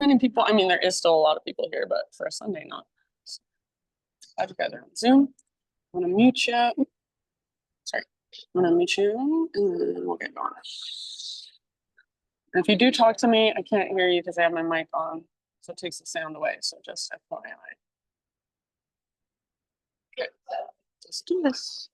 many people. I mean, there is still a lot of people here, but for a Sunday, not. So, glad you guys are on Zoom. I'm gonna mute you. Sorry. I'm gonna mute you and then we'll get going. And if you do talk to me, I can't hear you because I have my mic on. So it takes the sound away. So just FYI. Okay, let's do this.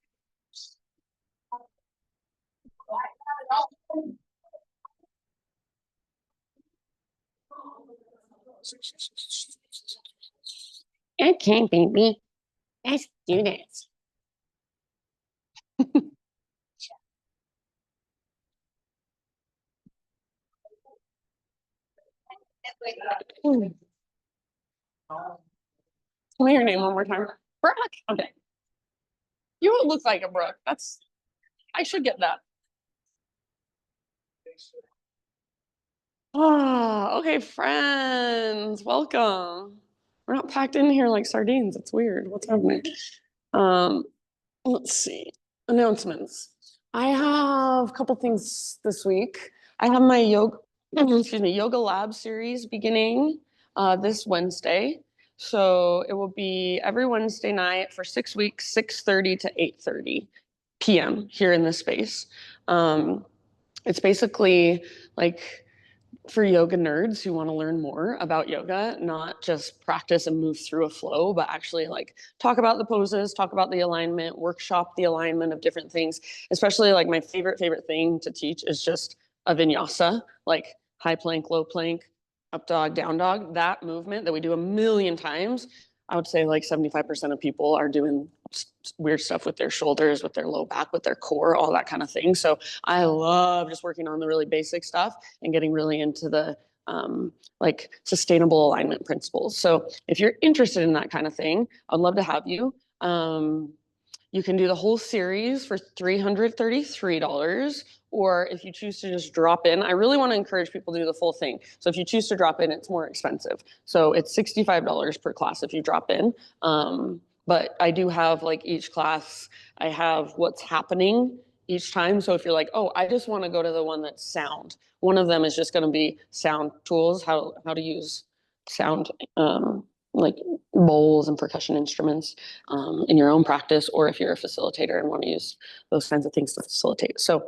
Okay, baby. Let's do this. Tell me your name one more time. Brooke. Okay. You look like a Brooke. I should get that. Oh, okay, friends. Welcome. We're not packed in here like sardines. It's weird. What's happening? Um, let's see. Announcements. I have a couple things this week. I have my yoga lab series beginning this Wednesday. So it will be every Wednesday night for 6 weeks, 6:30 to 8:30 p.m. here in this space. It's basically like for yoga nerds who want to learn more about yoga, not just practice and move through a flow, but actually like talk about the poses, talk about the alignment, workshop the alignment of different things. Especially like my favorite thing to teach is just a vinyasa, like high plank, low plank, up dog, down dog. That movement that we do a million times, I would say like 75% of people are doing weird stuff with their shoulders, with their low back, with their core, all that kind of thing. So I love just working on the really basic stuff and getting really into the like sustainable alignment principles. So if you're interested in that kind of thing, I'd love to have you. You can do the whole series for $333, or if you choose to just drop in, I really want to encourage people to do the full thing. So if you choose to drop in, it's more expensive. So it's $65 per class if you drop in. But I do have like each class, I have what's happening each time. So if you're like, oh, I just want to go to the one that's sound, one of them is just going to be sound tools, how to use sound, like bowls and percussion instruments in your own practice, or if you're a facilitator and want to use those kinds of things to facilitate. So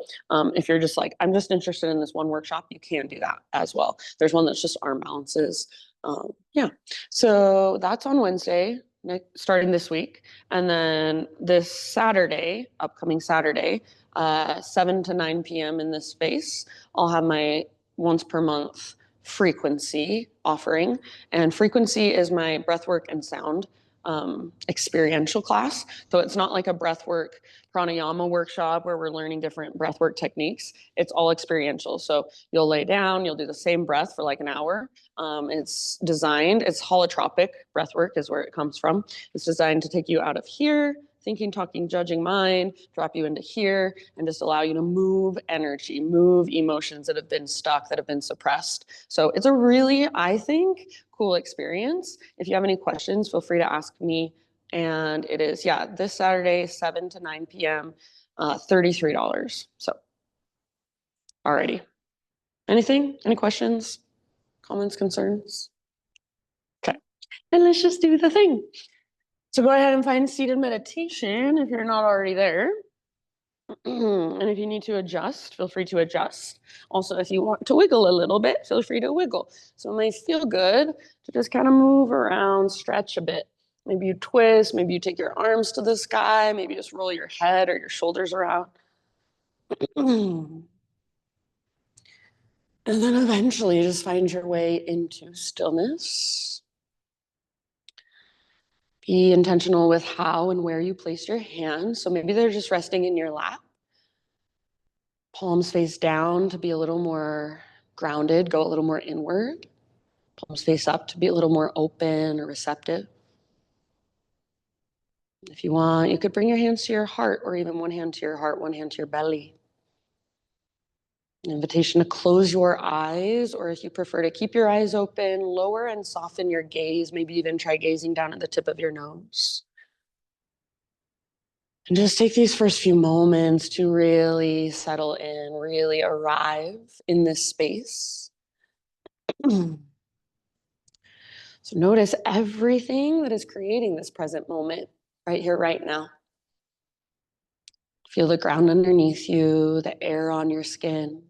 if you're just like, I'm just interested in this one workshop, you can do that as well. There's one that's just arm balances. Yeah, so that's on Wednesday, starting this week. And then this Saturday, upcoming Saturday, 7 to 9 p.m. in this space, I'll have my once per month frequency offering. And frequency is my breathwork and sound experiential class. So it's not like a breathwork pranayama workshop where we're learning different breathwork techniques. It's all experiential. So you'll lay down, you'll do the same breath for like an hour. It's holotropic breathwork is where it comes from. It's designed to take you out of here, thinking, talking, judging mind, drop you into here, and just allow you to move energy, move emotions that have been stuck, that have been suppressed. So it's a really, I think, cool experience. If you have any questions, feel free to ask me. And it is, yeah, this Saturday, 7 to 9 p.m., $33. So, alrighty. Anything? Any questions, comments, concerns? Okay. And let's just do the thing. So go ahead and find seated meditation if you're not already there. And if you need to adjust, feel free to adjust. Also, if you want to wiggle a little bit, feel free to wiggle. So it might feel good to just kind of move around, stretch a bit. Maybe you twist, maybe you take your arms to the sky, maybe just roll your head or your shoulders around. And then eventually just find your way into stillness. Be intentional with how and where you place your hands. So maybe they're just resting in your lap. Palms face down to be a little more grounded, go a little more inward. Palms face up to be a little more open or receptive. If you want, you could bring your hands to your heart, or even one hand to your heart, one hand to your belly. An invitation to close your eyes, or if you prefer to keep your eyes open, lower and soften your gaze. Maybe even try gazing down at the tip of your nose. And just take these first few moments to really settle in, really arrive in this space. So notice everything that is creating this present moment right here, right now. Feel the ground underneath you, the air on your skin,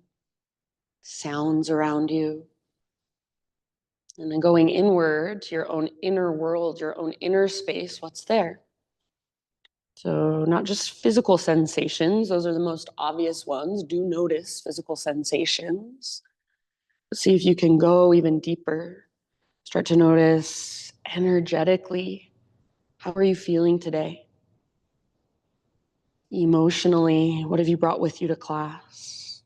sounds around you. And then going inward to your own inner world, your own inner space, what's there? So not just physical sensations, those are the most obvious ones. Do notice physical sensations. See if you can go even deeper. Start to notice energetically, how are you feeling today? Emotionally, what have you brought with you to class?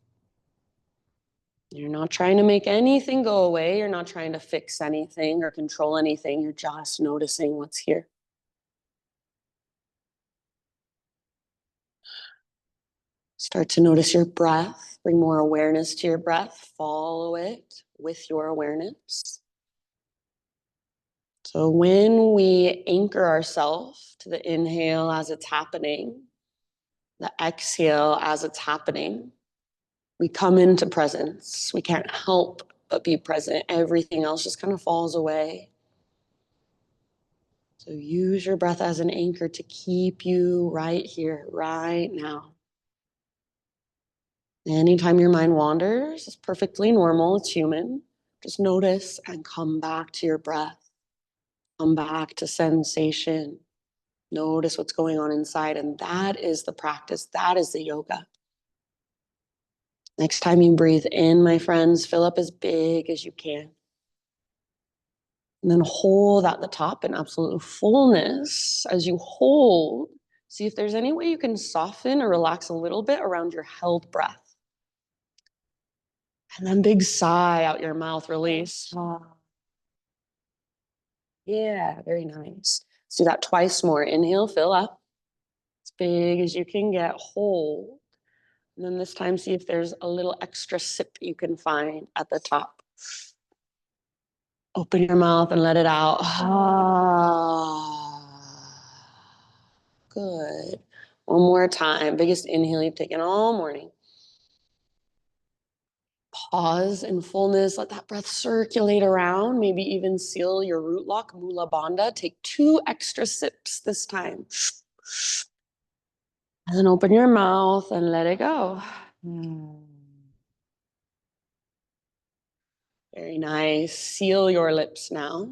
You're not trying to make anything go away. You're not trying to fix anything or control anything. You're just noticing what's here. Start to notice your breath. Bring more awareness to your breath. Follow it with your awareness. So when we anchor ourselves to the inhale as it's happening, the exhale as it's happening, we come into presence. We can't help but be present. Everything else just kind of falls away. So use your breath as an anchor to keep you right here, right now. Anytime your mind wanders, it's perfectly normal. It's human. Just notice and come back to your breath. Come back to sensation. Notice what's going on inside. And that is the practice. That is the yoga. Next time you breathe in, my friends, fill up as big as you can. And then hold at the top in absolute fullness. As you hold, see if there's any way you can soften or relax a little bit around your held breath. And then big sigh out your mouth, release. Yeah, very nice. Let's do that twice more. Inhale, fill up as big as you can get. Hold. And then this time, see if there's a little extra sip you can find at the top. Open your mouth and let it out. Good. One more time. Biggest inhale you've taken all morning. Pause in fullness. Let that breath circulate around. Maybe even seal your root lock, Mula Bandha. Take 2 extra sips this time. And then open your mouth and let it go. Very nice. Seal your lips now.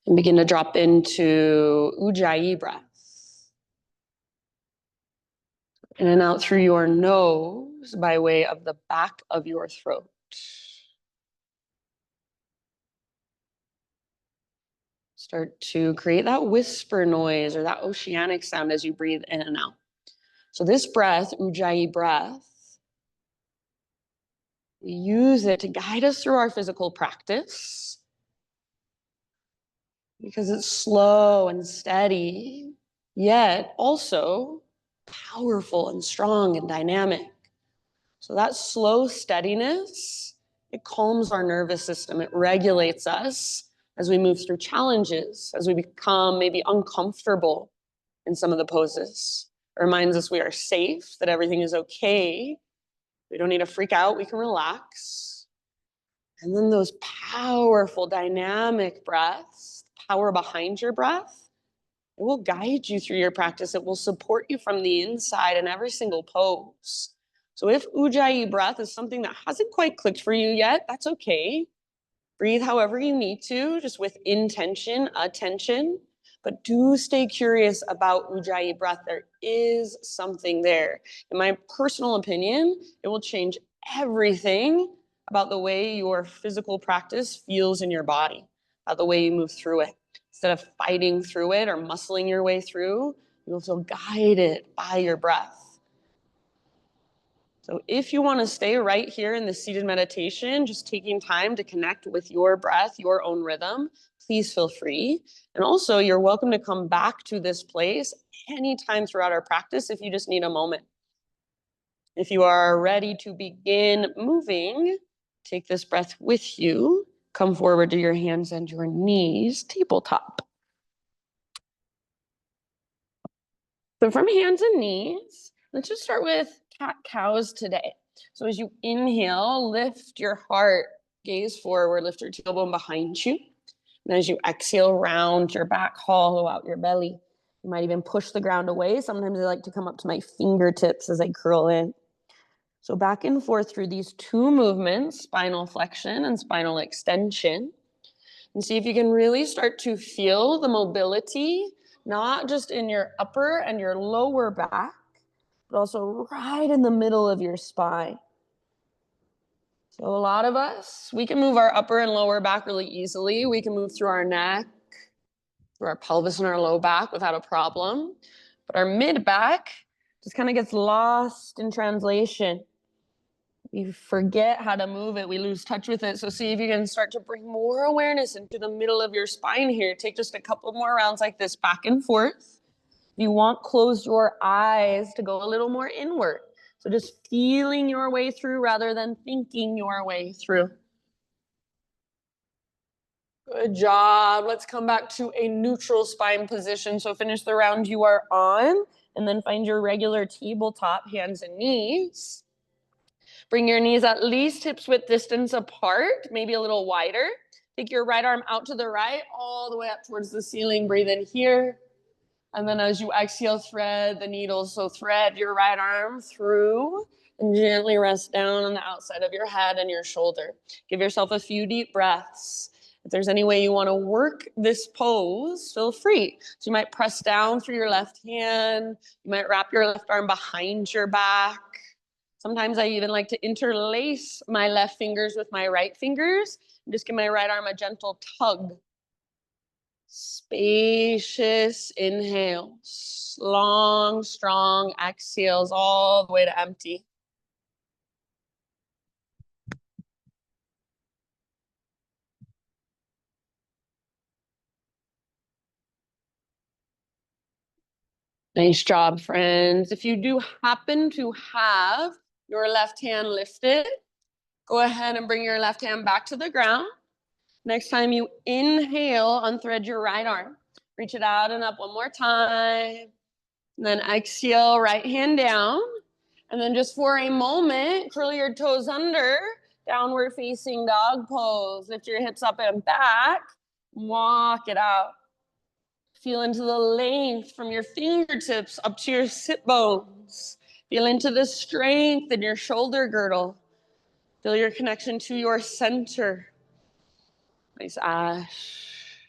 And begin to drop into Ujjayi breath. In and out through your nose by way of the back of your throat. Start to create that whisper noise or that oceanic sound as you breathe in and out. So this breath, Ujjayi breath, we use it to guide us through our physical practice because it's slow and steady, yet also powerful and strong and dynamic. So that slow steadiness, it calms our nervous system. It regulates us as we move through challenges, as we become maybe uncomfortable in some of the poses. It reminds us we are safe, that everything is okay. We don't need to freak out. We can relax. And then those powerful, dynamic breaths, power behind your breath, it will guide you through your practice. It will support you from the inside in every single pose. So if Ujjayi breath is something that hasn't quite clicked for you yet, that's okay. Breathe however you need to, just with intention, attention. But do stay curious about Ujjayi breath. There is something there. In my personal opinion, it will change everything about the way your physical practice feels in your body, about the way you move through it. Instead of fighting through it or muscling your way through, you'll feel guided by your breath. So if you want to stay right here in the seated meditation, just taking time to connect with your breath, your own rhythm, please feel free. And also, you're welcome to come back to this place anytime throughout our practice if you just need a moment. If you are ready to begin moving, take this breath with you. Come forward to your hands and your knees, tabletop. So from hands and knees, let's just start with cat-cows today. So as you inhale, lift your heart, gaze forward, lift your tailbone behind you. And as you exhale, round your back, hollow out your belly. You might even push the ground away. Sometimes I like to come up to my fingertips as I curl in. So back and forth through these two movements, spinal flexion and spinal extension. And see if you can really start to feel the mobility, not just in your upper and your lower back, but also right in the middle of your spine. So a lot of us, we can move our upper and lower back really easily. We can move through our neck, through our pelvis and our low back without a problem. But our mid back just kind of gets lost in translation. We forget how to move it. We lose touch with it. So see if you can start to bring more awareness into the middle of your spine here. Take just a couple more rounds like this, back and forth. If you want, close your eyes to go a little more inward. So just feeling your way through rather than thinking your way through. Good job. Let's come back to a neutral spine position. So finish the round you are on, and then find your regular tabletop, hands and knees. Bring your knees at least hips width distance apart, maybe a little wider. Take your right arm out to the right, all the way up towards the ceiling. Breathe in here. And then as you exhale, thread the needle. So thread your right arm through and gently rest down on the outside of your head and your shoulder. Give yourself a few deep breaths. If there's any way you want to work this pose, feel free. So you might press down through your left hand. You might wrap your left arm behind your back. Sometimes I even like to interlace my left fingers with my right fingers and just give my right arm a gentle tug. Spacious inhales, long, strong exhales all the way to empty. Nice job, friends. If you do happen to have your left hand lifted, go ahead and bring your left hand back to the ground. Next time you inhale, unthread your right arm. Reach it out and up one more time. And then exhale, right hand down. And then just for a moment, curl your toes under, downward facing dog pose. Lift your hips up and back. Walk it out. Feel into the length from your fingertips up to your sit bones. Feel into the strength in your shoulder girdle. Feel your connection to your center. Nice ash.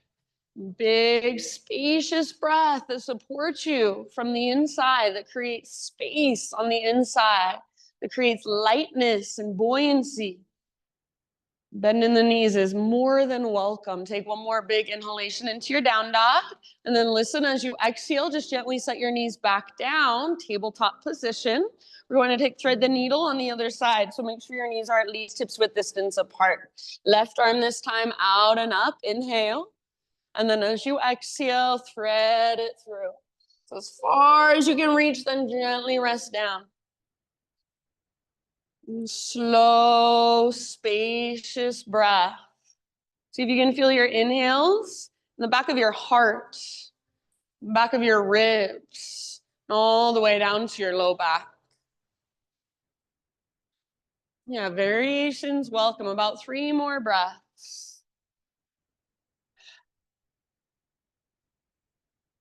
Big, spacious breath that supports you from the inside, that creates space on the inside, that creates lightness and buoyancy. Bend in the knees is more than welcome. Take one more big inhalation into your down dog, and then listen as you exhale. Just gently set your knees back down, tabletop position. We're going to thread the needle on the other side, so make sure your knees are at least hips width distance apart. Left arm this time out and up. Inhale. And then as you exhale, thread it through. So as far as you can reach, then gently rest down. Slow, spacious breath. See if you can feel your inhales in the back of your heart, back of your ribs, all the way down to your low back. Yeah, variations welcome. About 3 more breaths.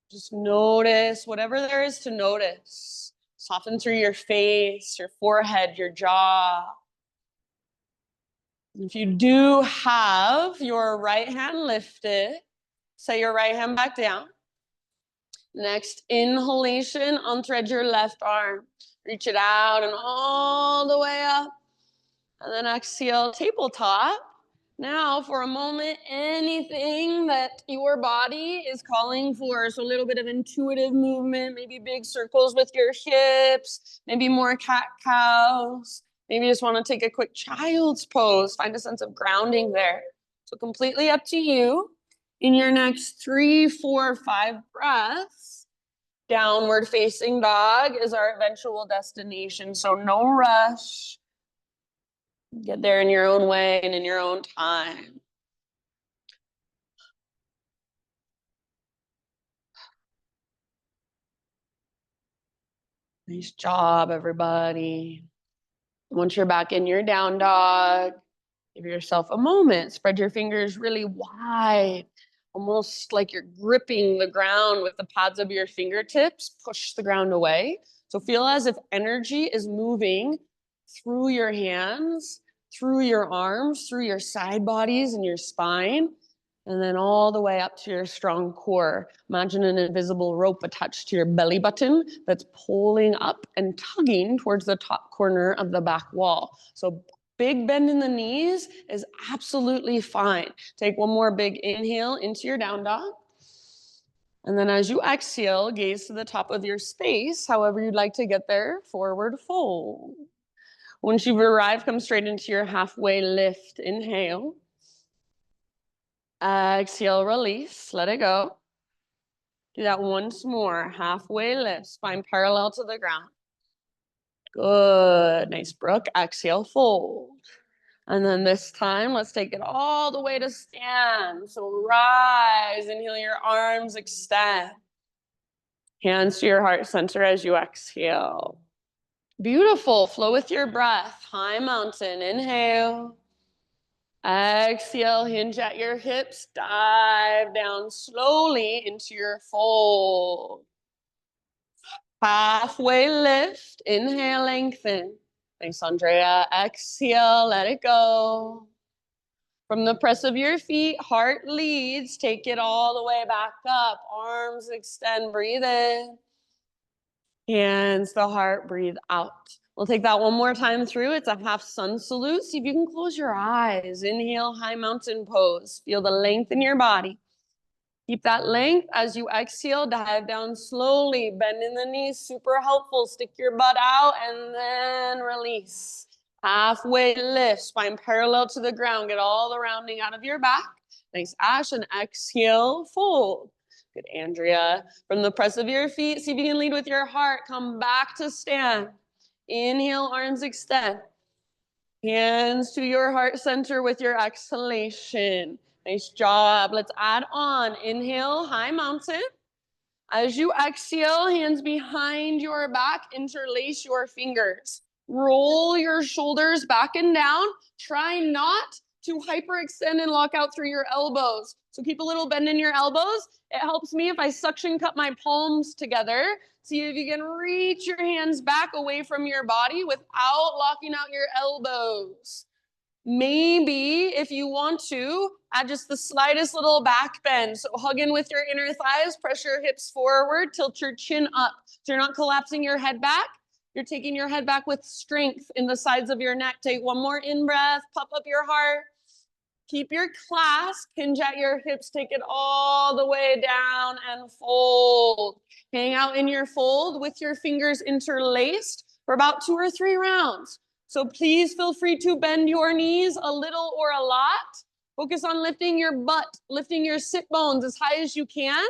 Just notice whatever there is to notice. Soften through your face, your forehead, your jaw. If you do have your right hand lifted, set your right hand back down. Next inhalation, unthread your left arm. Reach it out and all the way up. And then exhale, tabletop. Now, for a moment, anything that your body is calling for. So a little bit of intuitive movement, maybe big circles with your hips, maybe more cat-cows. Maybe you just want to take a quick child's pose. Find a sense of grounding there. So completely up to you. In your next 3, 4, 5 breaths, downward facing dog is our eventual destination. So no rush. Get there in your own way and in your own time. Nice job, everybody. Once you're back in your down dog, give yourself a moment. Spread your fingers really wide. almost like you're gripping the ground with the pads of your fingertips. Push the ground away. So feel as if energy is moving through your hands, through your arms, through your side bodies and your spine, and then all the way up to your strong core. Imagine an invisible rope attached to your belly button that's pulling up and tugging towards the top corner of the back wall. So big bend in the knees is absolutely fine. Take one more big inhale into your down dog. And then as you exhale, gaze to the top of your space, however you'd like to get there, forward fold. Once you've arrived, come straight into your halfway lift. Inhale. Exhale, release, let it go. Do that once more. Halfway lift, spine parallel to the ground. Good, nice, Brooke. Exhale, fold. And then this time, let's take it all the way to stand. So rise, inhale your arms, extend. Hands to your heart center as you exhale. Beautiful, flow with your breath. High mountain, inhale. Exhale, hinge at your hips, dive down slowly into your fold. Halfway lift, inhale, lengthen. Thanks, Andrea. Exhale, let it go. From the press of your feet, heart leads, take it all the way back up. Arms extend, breathe in. Hands the heart, breathe out. We'll take that one more time through. It's a half sun salute. See if you can close your eyes. Inhale, high mountain pose. Feel the length in your body. Keep that length as you exhale. Dive down slowly. Bend in the knees, super helpful. Stick your butt out and then release. Halfway lift, spine parallel to the ground. Get all the rounding out of your back. Nice, Ash, and exhale, fold. Good, Andrea. From the press of your feet, see if you can lead with your heart. Come back to stand. Inhale, arms extend. Hands to your heart center with your exhalation. Nice job. Let's add on. Inhale, high mountain. As you exhale, hands behind your back, interlace your fingers. Roll your shoulders back and down. Try not to hyperextend and lock out through your elbows. So keep a little bend in your elbows. It helps me if I suction cup my palms together. See if you can reach your hands back away from your body without locking out your elbows. Maybe if you want to, add just the slightest little back bend. So hug in with your inner thighs, press your hips forward, tilt your chin up. So you're not collapsing your head back. You're taking your head back with strength in the sides of your neck. Take one more in breath, puff up your heart. Keep your clasp, hinge at your hips, take it all the way down and fold. Hang out in your fold with your fingers interlaced for about 2 or 3 rounds. So please feel free to bend your knees a little or a lot. Focus on lifting your butt, lifting your sit bones as high as you can,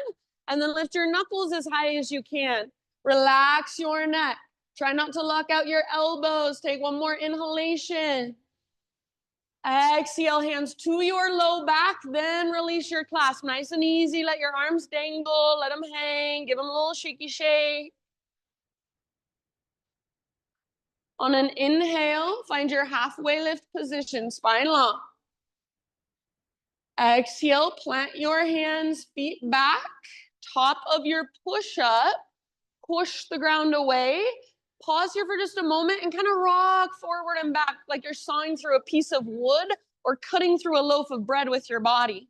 and then lift your knuckles as high as you can. Relax your neck. Try not to lock out your elbows. Take one more inhalation. Exhale, hands to your low back, then release your clasp. Nice and easy. Let your arms dangle, let them hang, give them a little shaky shake. On an inhale, find your halfway lift position, spine long. Exhale, plant your hands, feet back, top of your push-up, push the ground away. Pause here for just a moment and kind of rock forward and back like you're sawing through a piece of wood or cutting through a loaf of bread with your body.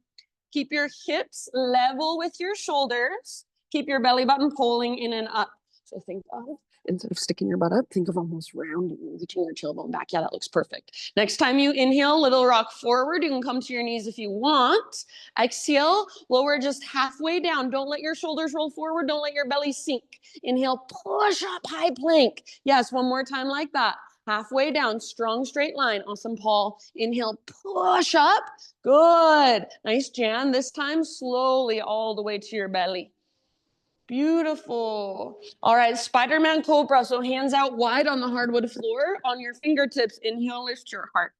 Keep your hips level with your shoulders. Keep your belly button pulling in and up. So think of, instead of sticking your butt up, think of almost rounding, reaching your tailbone back. Yeah, that looks perfect. Next time you inhale, little rock forward. You can come to your knees if you want. Exhale, lower just halfway down. Don't let your shoulders roll forward. Don't let your belly sink. Inhale, push up, high plank. Yes, one more time like that. Halfway down, strong straight line. Awesome, Paul. Inhale, push up. Good. Nice, Jan. This time, slowly all the way to your belly. Beautiful. All right, Spider-Man Cobra. So hands out wide on the hardwood floor. On your fingertips, inhale, lift your heart.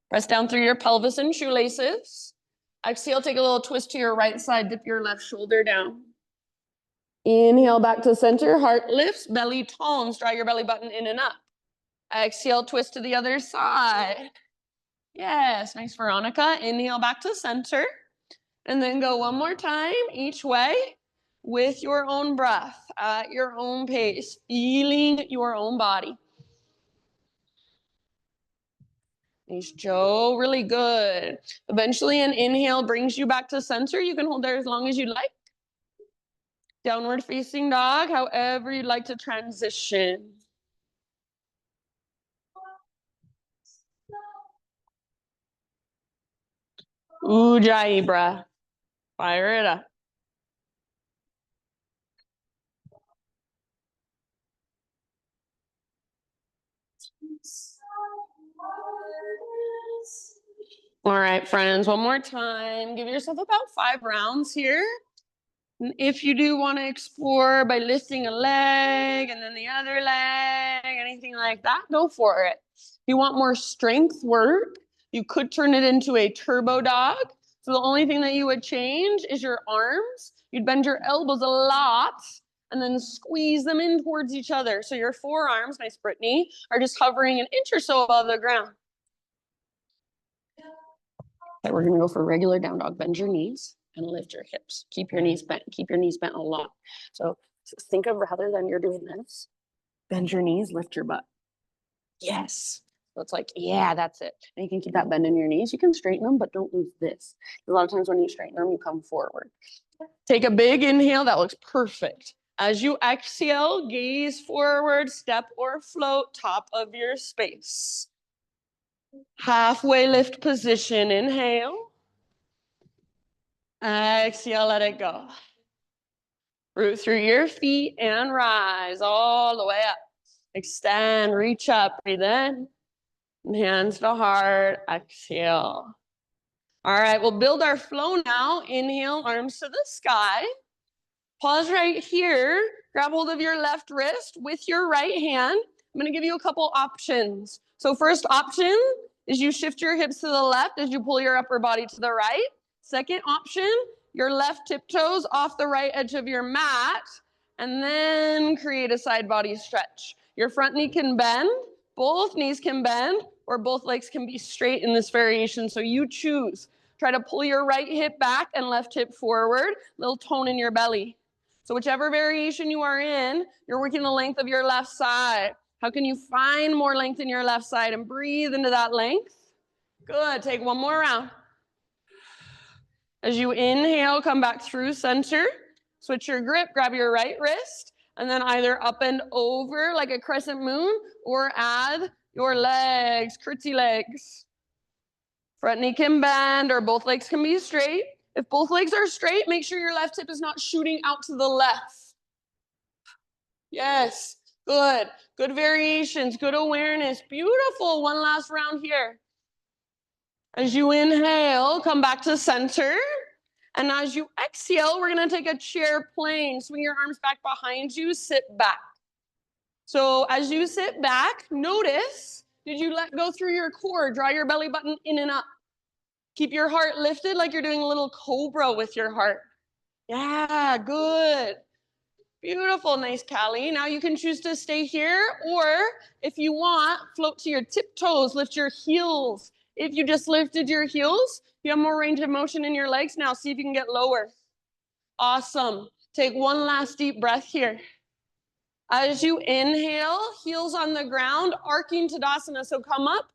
Press down through your pelvis and shoelaces. Exhale, take a little twist to your right side. Dip your left shoulder down. Inhale back to center. Heart lifts, belly tones. Draw your belly button in and up. Exhale, twist to the other side. Yes, nice, Veronica. Inhale back to center. And then go one more time each way with your own breath at your own pace, feeling your own body. Nice, Joe. Really good. Eventually, an inhale brings you back to center. You can hold there as long as you like. Downward facing dog, however you'd like to transition. Ujjayi breath. Fire it up. All right, friends, one more time. Give yourself about 5 rounds here. And if you do want to explore by lifting a leg and then the other leg, anything like that, go for it. If you want more strength work, you could turn it into a turbo dog. So the only thing that you would change is your arms. You'd bend your elbows a lot and then squeeze them in towards each other. So your forearms, nice Brittany, are just hovering an inch or so above the ground. Okay, we're gonna go for regular down dog. Bend your knees and lift your hips. Keep your knees bent. Keep your knees bent a lot. So think of rather than you're doing this, bend your knees, lift your butt. Yes. So it's like, yeah, that's it. And you can keep that bend in your knees. You can straighten them, but don't lose this. A lot of times when you straighten them, you come forward. Take a big inhale. That looks perfect. As you exhale, gaze forward, step or float, top of your space. Halfway lift position. Inhale. Exhale, let it go. Root through your feet and rise all the way up. Extend, reach up, breathe in. Hands to heart, exhale. All right, we'll build our flow now. Inhale, arms to the sky. Pause right here. Grab hold of your left wrist with your right hand. I'm going to give you a couple options. So first option is you shift your hips to the left as you pull your upper body to the right. Second option, your left tiptoes off the right edge of your mat, and then create a side body stretch. Your front knee can bend, both knees can bend, or both legs can be straight in this variation. So you choose. Try to pull your right hip back and left hip forward, little tone in your belly. So whichever variation you are in, you're working the length of your left side. How can you find more length in your left side and breathe into that length? Good, take one more round. As you inhale, come back through center. Switch your grip, grab your right wrist, and then either up and over like a crescent moon or add your legs, curtsy legs. Front knee can bend or both legs can be straight. If both legs are straight, make sure your left hip is not shooting out to the left. Yes, good. Good variations, good awareness. Beautiful. One last round here. As you inhale, come back to center. And as you exhale, we're going to take a chair plane. Swing your arms back behind you, sit back. So as you sit back, notice, did you let go through your core? Draw your belly button in and up. Keep your heart lifted like you're doing a little cobra with your heart. Yeah, good. Beautiful, nice, Callie. Now you can choose to stay here, or if you want, float to your tiptoes, lift your heels. If you just lifted your heels, you have more range of motion in your legs now. See if you can get lower. Awesome. Take one last deep breath here. As you inhale, heels on the ground, arcing Tadasana. So come up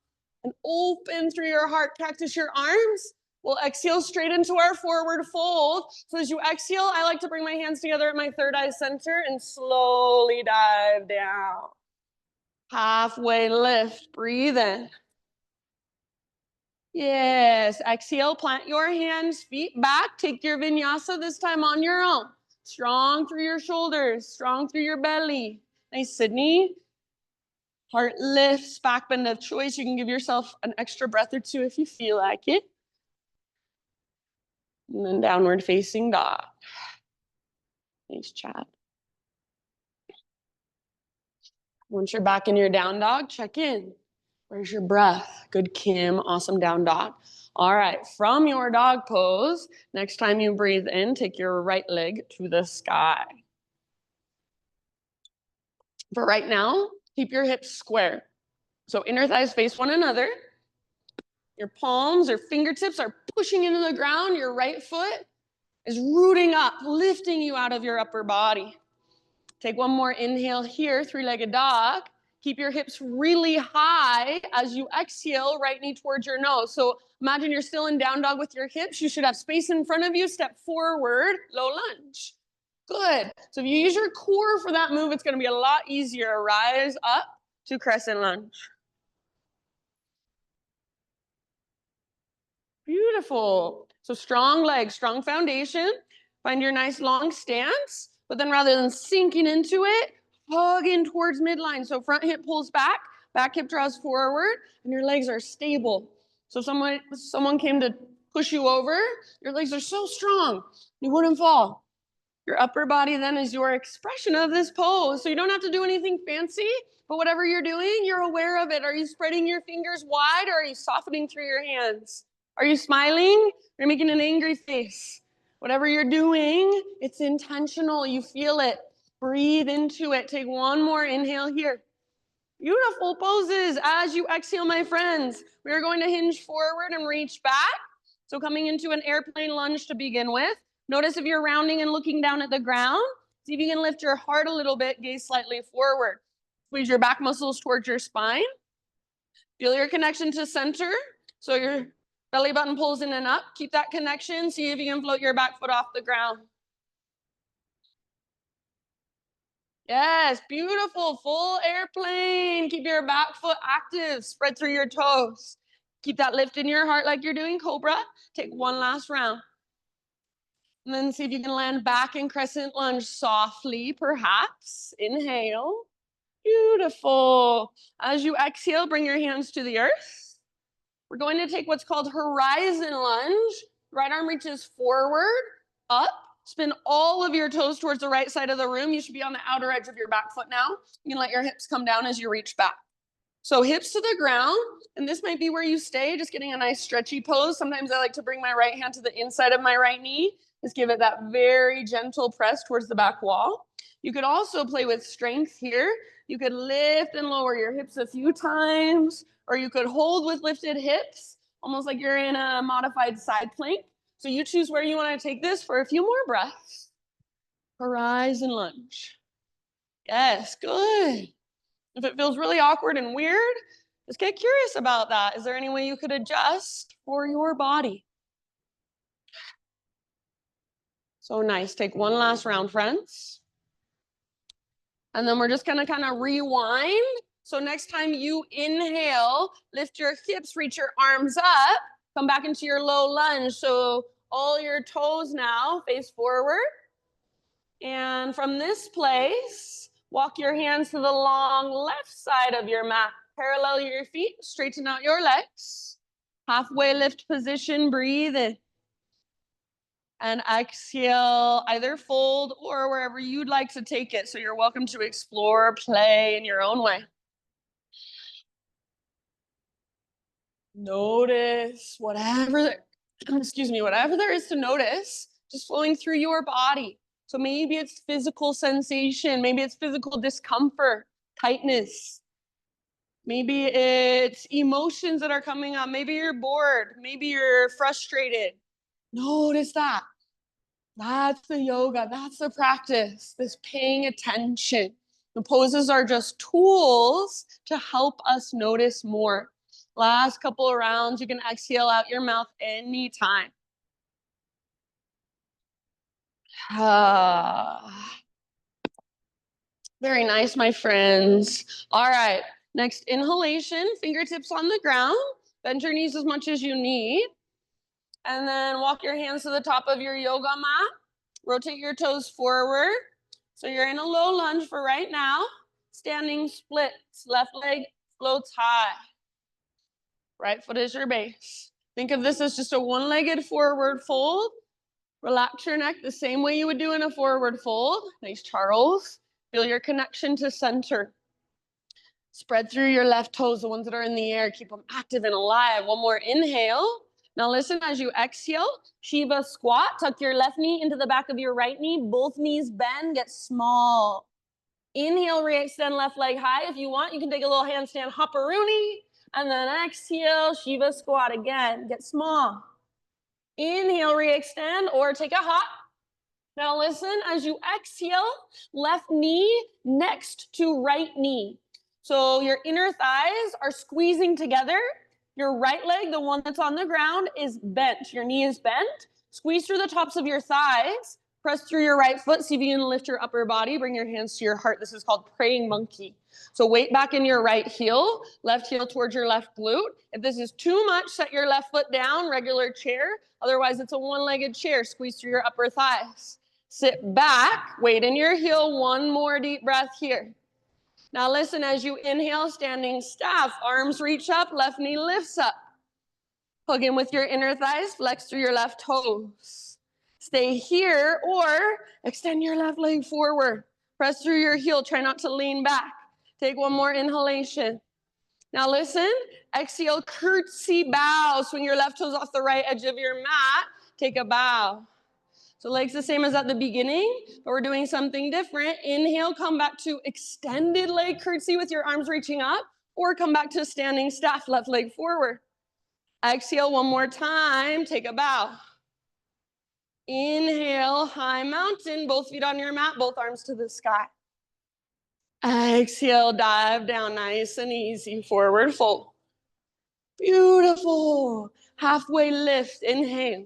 and open through your heart. Cactus your arms. We'll exhale straight into our forward fold. So as you exhale, I like to bring my hands together at my third eye center and slowly dive down. Halfway lift, breathe in. Yes, exhale, plant your hands, feet back. Take your vinyasa this time on your own. Strong through your shoulders, strong through your belly. Nice, Sydney. Heart lifts, back bend of choice. You can give yourself an extra breath or two if you feel like it. And then downward facing dog. Thanks, Chad. Once you're back in your down dog, check in. Where's your breath? Good, Kim. Awesome down dog. All right, from your dog pose, next time you breathe in, take your right leg to the sky. For right now, keep your hips square. So inner thighs face one another. Your palms or fingertips are pushing into the ground. Your right foot is rooting up, lifting you out of your upper body. Take one more inhale here, three-legged dog. Keep your hips really high as you exhale, right knee towards your nose. So imagine you're still in down dog with your hips. You should have space in front of you. Step forward, low lunge. Good. So if you use your core for that move, it's going to be a lot easier. Rise up to crescent lunge. Beautiful. So strong legs, strong foundation. Find your nice long stance, but then rather than sinking into it, hug in towards midline. So front hip pulls back hip draws forward, and your legs are stable. So someone came to push you over, your legs are so strong, you wouldn't fall. Your upper body then is your expression of this pose. So you don't have to do anything fancy, but whatever you're doing, you're aware of it. Are you spreading your fingers wide, or are you softening through your hands? Are you smiling? You're making an angry face. Whatever you're doing, it's intentional. You feel it. Breathe into it. Take one more inhale here. Beautiful poses. As you exhale, my friends, we are going to hinge forward and reach back. So coming into an airplane lunge to begin with. Notice if you're rounding and looking down at the ground. See if you can lift your heart a little bit, gaze slightly forward. Squeeze your back muscles towards your spine. Feel your connection to center. So your belly button pulls in and up. Keep that connection. See if you can float your back foot off the ground. Yes, beautiful, full airplane. Keep your back foot active. Spread through your toes. Keep that lift in your heart like you're doing cobra. Take one last round. And then see if you can land back in crescent lunge softly, perhaps. Inhale. Beautiful. As you exhale, bring your hands to the earth. We're going to take what's called horizon lunge. Right arm reaches forward, up. Spin all of your toes towards the right side of the room. You should be on the outer edge of your back foot now. You can let your hips come down as you reach back. So hips to the ground, and this might be where you stay, just getting a nice stretchy pose. Sometimes I like to bring my right hand to the inside of my right knee. Just give it that very gentle press towards the back wall. You could also play with strength here. You could lift and lower your hips a few times, or you could hold with lifted hips, almost like you're in a modified side plank. So you choose where you want to take this for a few more breaths. Horizon lunge. Yes, good. If it feels really awkward and weird, just get curious about that. Is there any way you could adjust for your body? So nice. Take one last round, friends. And then we're just gonna kind of rewind. So next time you inhale, lift your hips, reach your arms up, come back into your low lunge. So all your toes now face forward. And from this place, walk your hands to the long left side of your mat. Parallel your feet, straighten out your legs. Halfway lift position, breathe in. And exhale, either fold or wherever you'd like to take it. So you're welcome to explore, play in your own way. Notice whatever there is to notice, just flowing through your body. So maybe it's physical sensation, maybe it's physical discomfort, tightness. Maybe it's emotions that are coming up. Maybe you're bored, maybe you're frustrated. Notice that. That's the yoga, that's the practice, this paying attention. The poses are just tools to help us notice more. Last couple of rounds, you can exhale out your mouth anytime. Very nice, my friends. All right, next inhalation, fingertips on the ground. Bend your knees as much as you need. And then walk your hands to the top of your yoga mat. Rotate your toes forward. So you're in a low lunge for right now. Standing splits, left leg floats high. Right foot is your base. Think of this as just a one-legged forward fold. Relax your neck the same way you would do in a forward fold. Nice, Charles. Feel your connection to center. Spread through your left toes, the ones that are in the air. Keep them active and alive. One more inhale. Now listen, as you exhale, Shiva squat. Tuck your left knee into the back of your right knee. Both knees bend, get small. Inhale, re-extend left leg high. If you want, you can take a little handstand hopperoonie. And then exhale, Shiva squat again. Get small. Inhale, re-extend or take a hop. Now listen, as you exhale, left knee next to right knee. So your inner thighs are squeezing together. Your right leg, the one that's on the ground, is bent. Your knee is bent. Squeeze through the tops of your thighs. Press through your right foot. See if you can lift your upper body. Bring your hands to your heart. This is called praying monkey. So weight back in your right heel, left heel towards your left glute. If this is too much, set your left foot down, regular chair. Otherwise, it's a one-legged chair. Squeeze through your upper thighs. Sit back, weight in your heel, one more deep breath here. Now listen, as you inhale, standing staff, arms reach up, left knee lifts up. Hug in with your inner thighs, flex through your left toes. Stay here or extend your left leg forward. Press through your heel, try not to lean back. Take one more inhalation. Now listen, exhale, curtsy bow. Swing your left toes off the right edge of your mat. Take a bow. So legs the same as at the beginning, but we're doing something different. Inhale, come back to extended leg curtsy with your arms reaching up, or come back to standing staff, left leg forward. Exhale one more time, take a bow. Inhale, high mountain, both feet on your mat, both arms to the sky. Exhale, dive down nice and easy, forward fold. Beautiful. Halfway lift, inhale.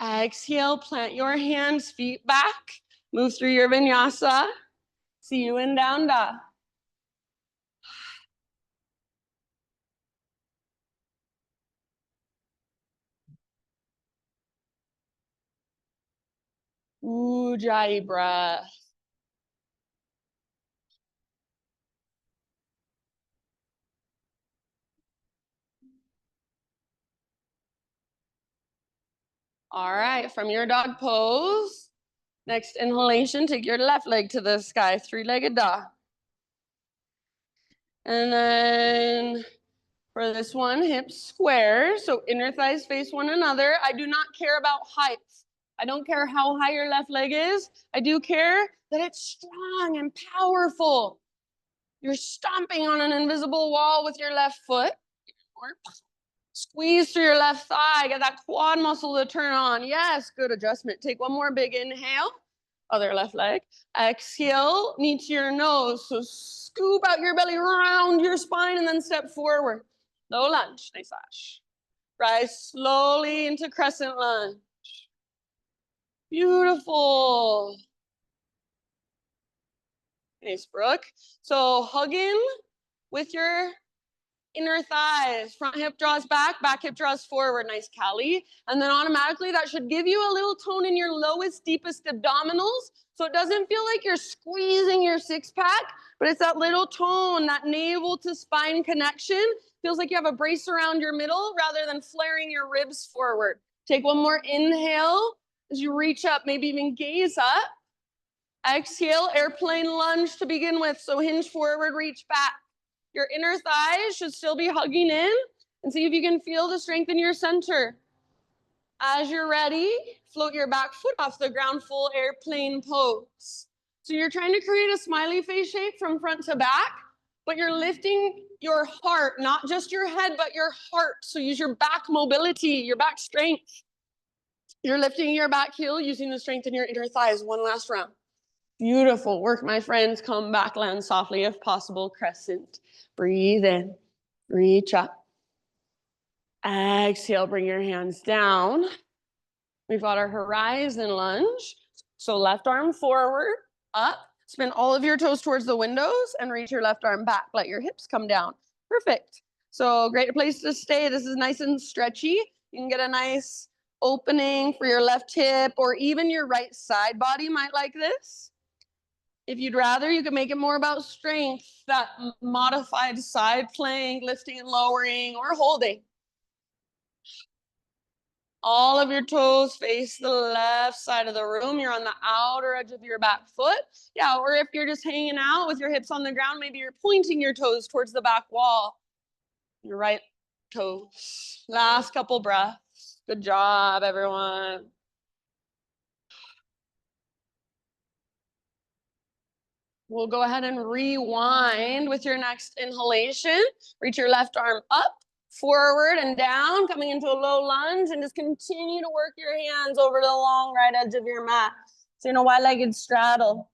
Exhale, plant your hands, feet back. Move through your vinyasa. See you in down dog. Ujjayi breath. All right, from your dog pose, next inhalation, take your left leg to the sky, three-legged dog. And then for this one, hips square, so inner thighs face one another. I do not care about height. I don't care how high your left leg is. I do care that it's strong and powerful. You're stomping on an invisible wall with your left foot. Squeeze through your left thigh. Get that quad muscle to turn on. Yes, good adjustment. Take one more big inhale. Other left leg. Exhale, knee to your nose. So scoop out your belly, round your spine, and then step forward. Low lunge. Nice ash. Rise slowly into crescent lunge. Beautiful. Nice, Brooke. So hug in with your inner thighs. Front hip draws back, back hip draws forward. Nice, Callie. And then automatically that should give you a little tone in your lowest, deepest abdominals. So it doesn't feel like you're squeezing your six pack, but it's that little tone, that navel to spine connection. Feels like you have a brace around your middle rather than flaring your ribs forward. Take one more inhale as you reach up, maybe even gaze up. Exhale, airplane lunge to begin with. So hinge forward, reach back. Your inner thighs should still be hugging in, and see if you can feel the strength in your center. As you're ready, float your back foot off the ground, full airplane pose. So you're trying to create a smiley face shape from front to back, but you're lifting your heart, not just your head, but your heart. So use your back mobility, your back strength. You're lifting your back heel using the strength in your inner thighs. One last round. Beautiful work, my friends. Come back, land softly if possible, crescent. Breathe in, reach up. Exhale, bring your hands down. We've got our horizon lunge. So left arm forward, up. Spin all of your toes towards the windows and reach your left arm back. Let your hips come down. Perfect. So great place to stay. This is nice and stretchy. You can get a nice opening for your left hip, or even your right side body might like this. If you'd rather, you can make it more about strength, that modified side plank, lifting and lowering, or holding. All of your toes face the left side of the room. You're on the outer edge of your back foot. Yeah, or if you're just hanging out with your hips on the ground, maybe you're pointing your toes towards the back wall. Your right toes. Last couple breaths. Good job, everyone. We'll go ahead and rewind with your next inhalation. Reach your left arm up, forward and down, coming into a low lunge, and just continue to work your hands over the long right edge of your mat. So in a wide-legged straddle.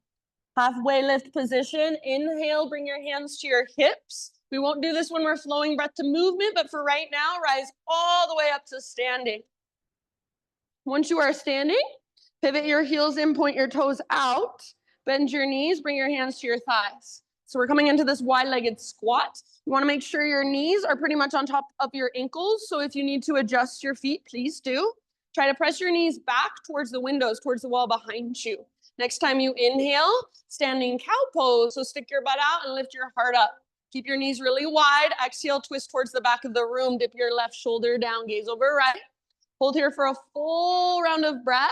Halfway lift position. Inhale, bring your hands to your hips. We won't do this when we're flowing breath to movement, but for right now, rise all the way up to standing. Once you are standing, pivot your heels in, point your toes out, bend your knees, bring your hands to your thighs. So we're coming into this wide-legged squat. You want to make sure your knees are pretty much on top of your ankles. So if you need to adjust your feet, please do. Try to press your knees back towards the windows, towards the wall behind you. Next time you inhale, standing cow pose. So stick your butt out and lift your heart up. Keep your knees really wide. Exhale, twist towards the back of the room. Dip your left shoulder down, gaze over right. Hold here for a full round of breath.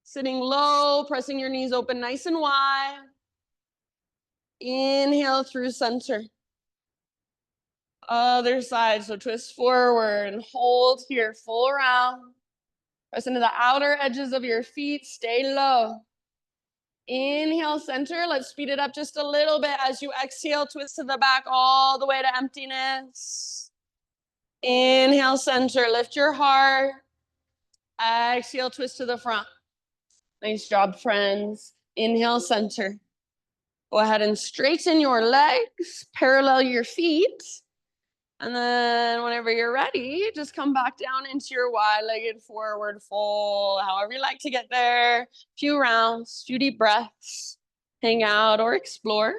Sitting low, pressing your knees open nice and wide. Inhale through center. Other side, so twist forward and hold here, full round. Press into the outer edges of your feet, stay low. Inhale, center. Let's speed it up just a little bit as you exhale, twist to the back all the way to emptiness. Inhale, center, lift your heart. Exhale, twist to the front. Nice job, friends. Inhale, center. Go ahead and straighten your legs, parallel your feet. And then whenever you're ready, just come back down into your wide-legged forward fold, however you like to get there. Few rounds, few deep breaths, hang out or explore.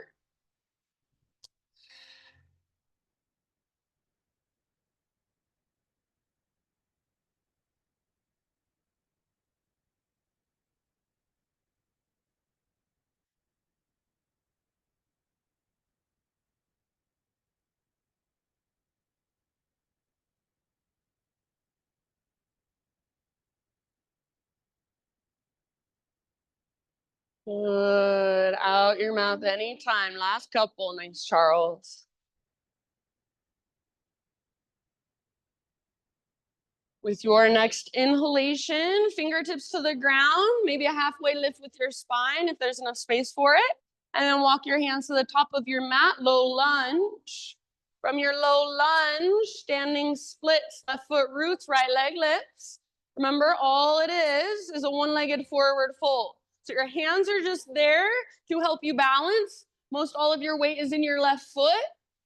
Good. Out your mouth anytime. Last couple. Nice, Charles. With your next inhalation, fingertips to the ground, maybe a halfway lift with your spine if there's enough space for it. And then walk your hands to the top of your mat, low lunge. From your low lunge, standing splits, left foot roots, right leg lifts. Remember, all it is a one-legged forward fold. So your hands are just there to help you balance. Most all of your weight is in your left foot,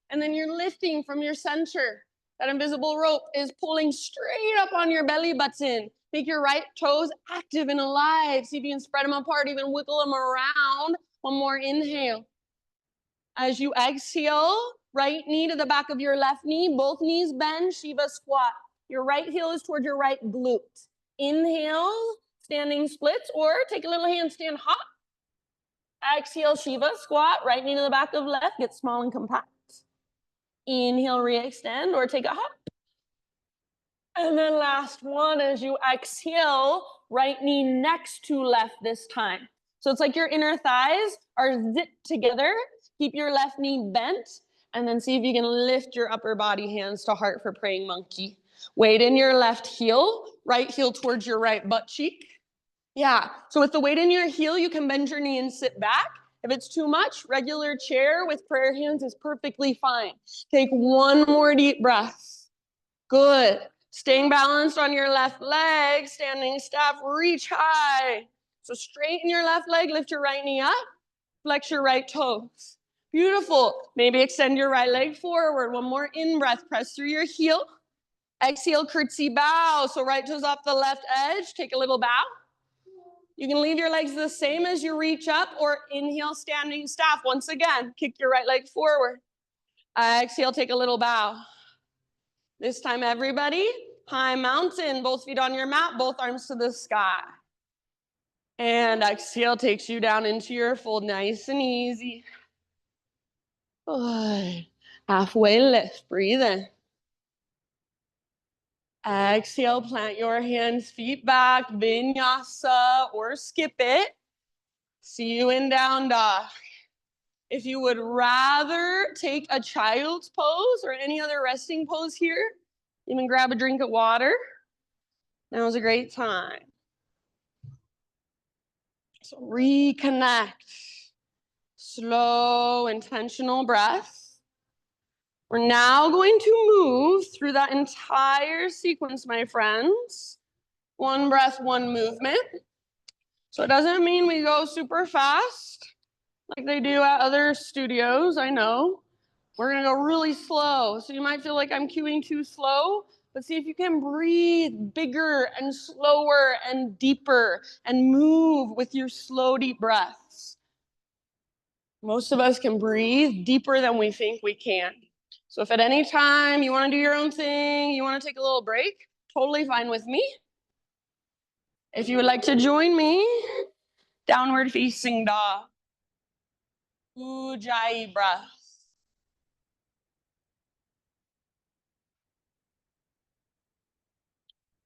and then you're lifting from your center. That invisible rope is pulling straight up on your belly button. Make your right toes active and alive. See if you can spread them apart, even wiggle them around. One more inhale. As you exhale, right knee to the back of your left knee, both knees bend, Shiva squat. Your right heel is toward your right glute. Inhale, standing splits, or take a little handstand hop. Exhale, Shiva squat, right knee to the back of left, get small and compact. Inhale, re-extend, or take a hop. And then last one, as you exhale, right knee next to left this time. So it's like your inner thighs are zipped together. Keep your left knee bent, and then see if you can lift your upper body, hands to heart for praying monkey. Weight in your left heel, right heel towards your right butt cheek. Yeah, so with the weight in your heel, you can bend your knee and sit back. If it's too much, regular chair with prayer hands is perfectly fine. Take one more deep breath. Good. Staying balanced on your left leg, standing staff, reach high. So straighten your left leg, lift your right knee up, flex your right toes. Beautiful. Maybe extend your right leg forward. One more in-breath, press through your heel. Exhale, curtsy bow. So right toes off the left edge, take a little bow. You can leave your legs the same as you reach up, or inhale, standing staff. Once again, kick your right leg forward. Exhale, take a little bow. This time, everybody, high mountain, both feet on your mat, both arms to the sky. And exhale takes you down into your fold, nice and easy. Good. Halfway lift, breathe in. Exhale, plant your hands, feet back, vinyasa, or skip it. See you in down dog. If you would rather take a child's pose or any other resting pose here, even grab a drink of water. Now's a great time. So reconnect. Slow, intentional breath. We're now going to move through that entire sequence, my friends. One breath, one movement. So it doesn't mean we go super fast like they do at other studios, I know. We're gonna go really slow. So you might feel like I'm cueing too slow, but see if you can breathe bigger and slower and deeper and move with your slow, deep breaths. Most of us can breathe deeper than we think we can. So if at any time you wanna do your own thing, you wanna take a little break, totally fine with me. If you would like to join me, downward facing dog. Ujjayi breath.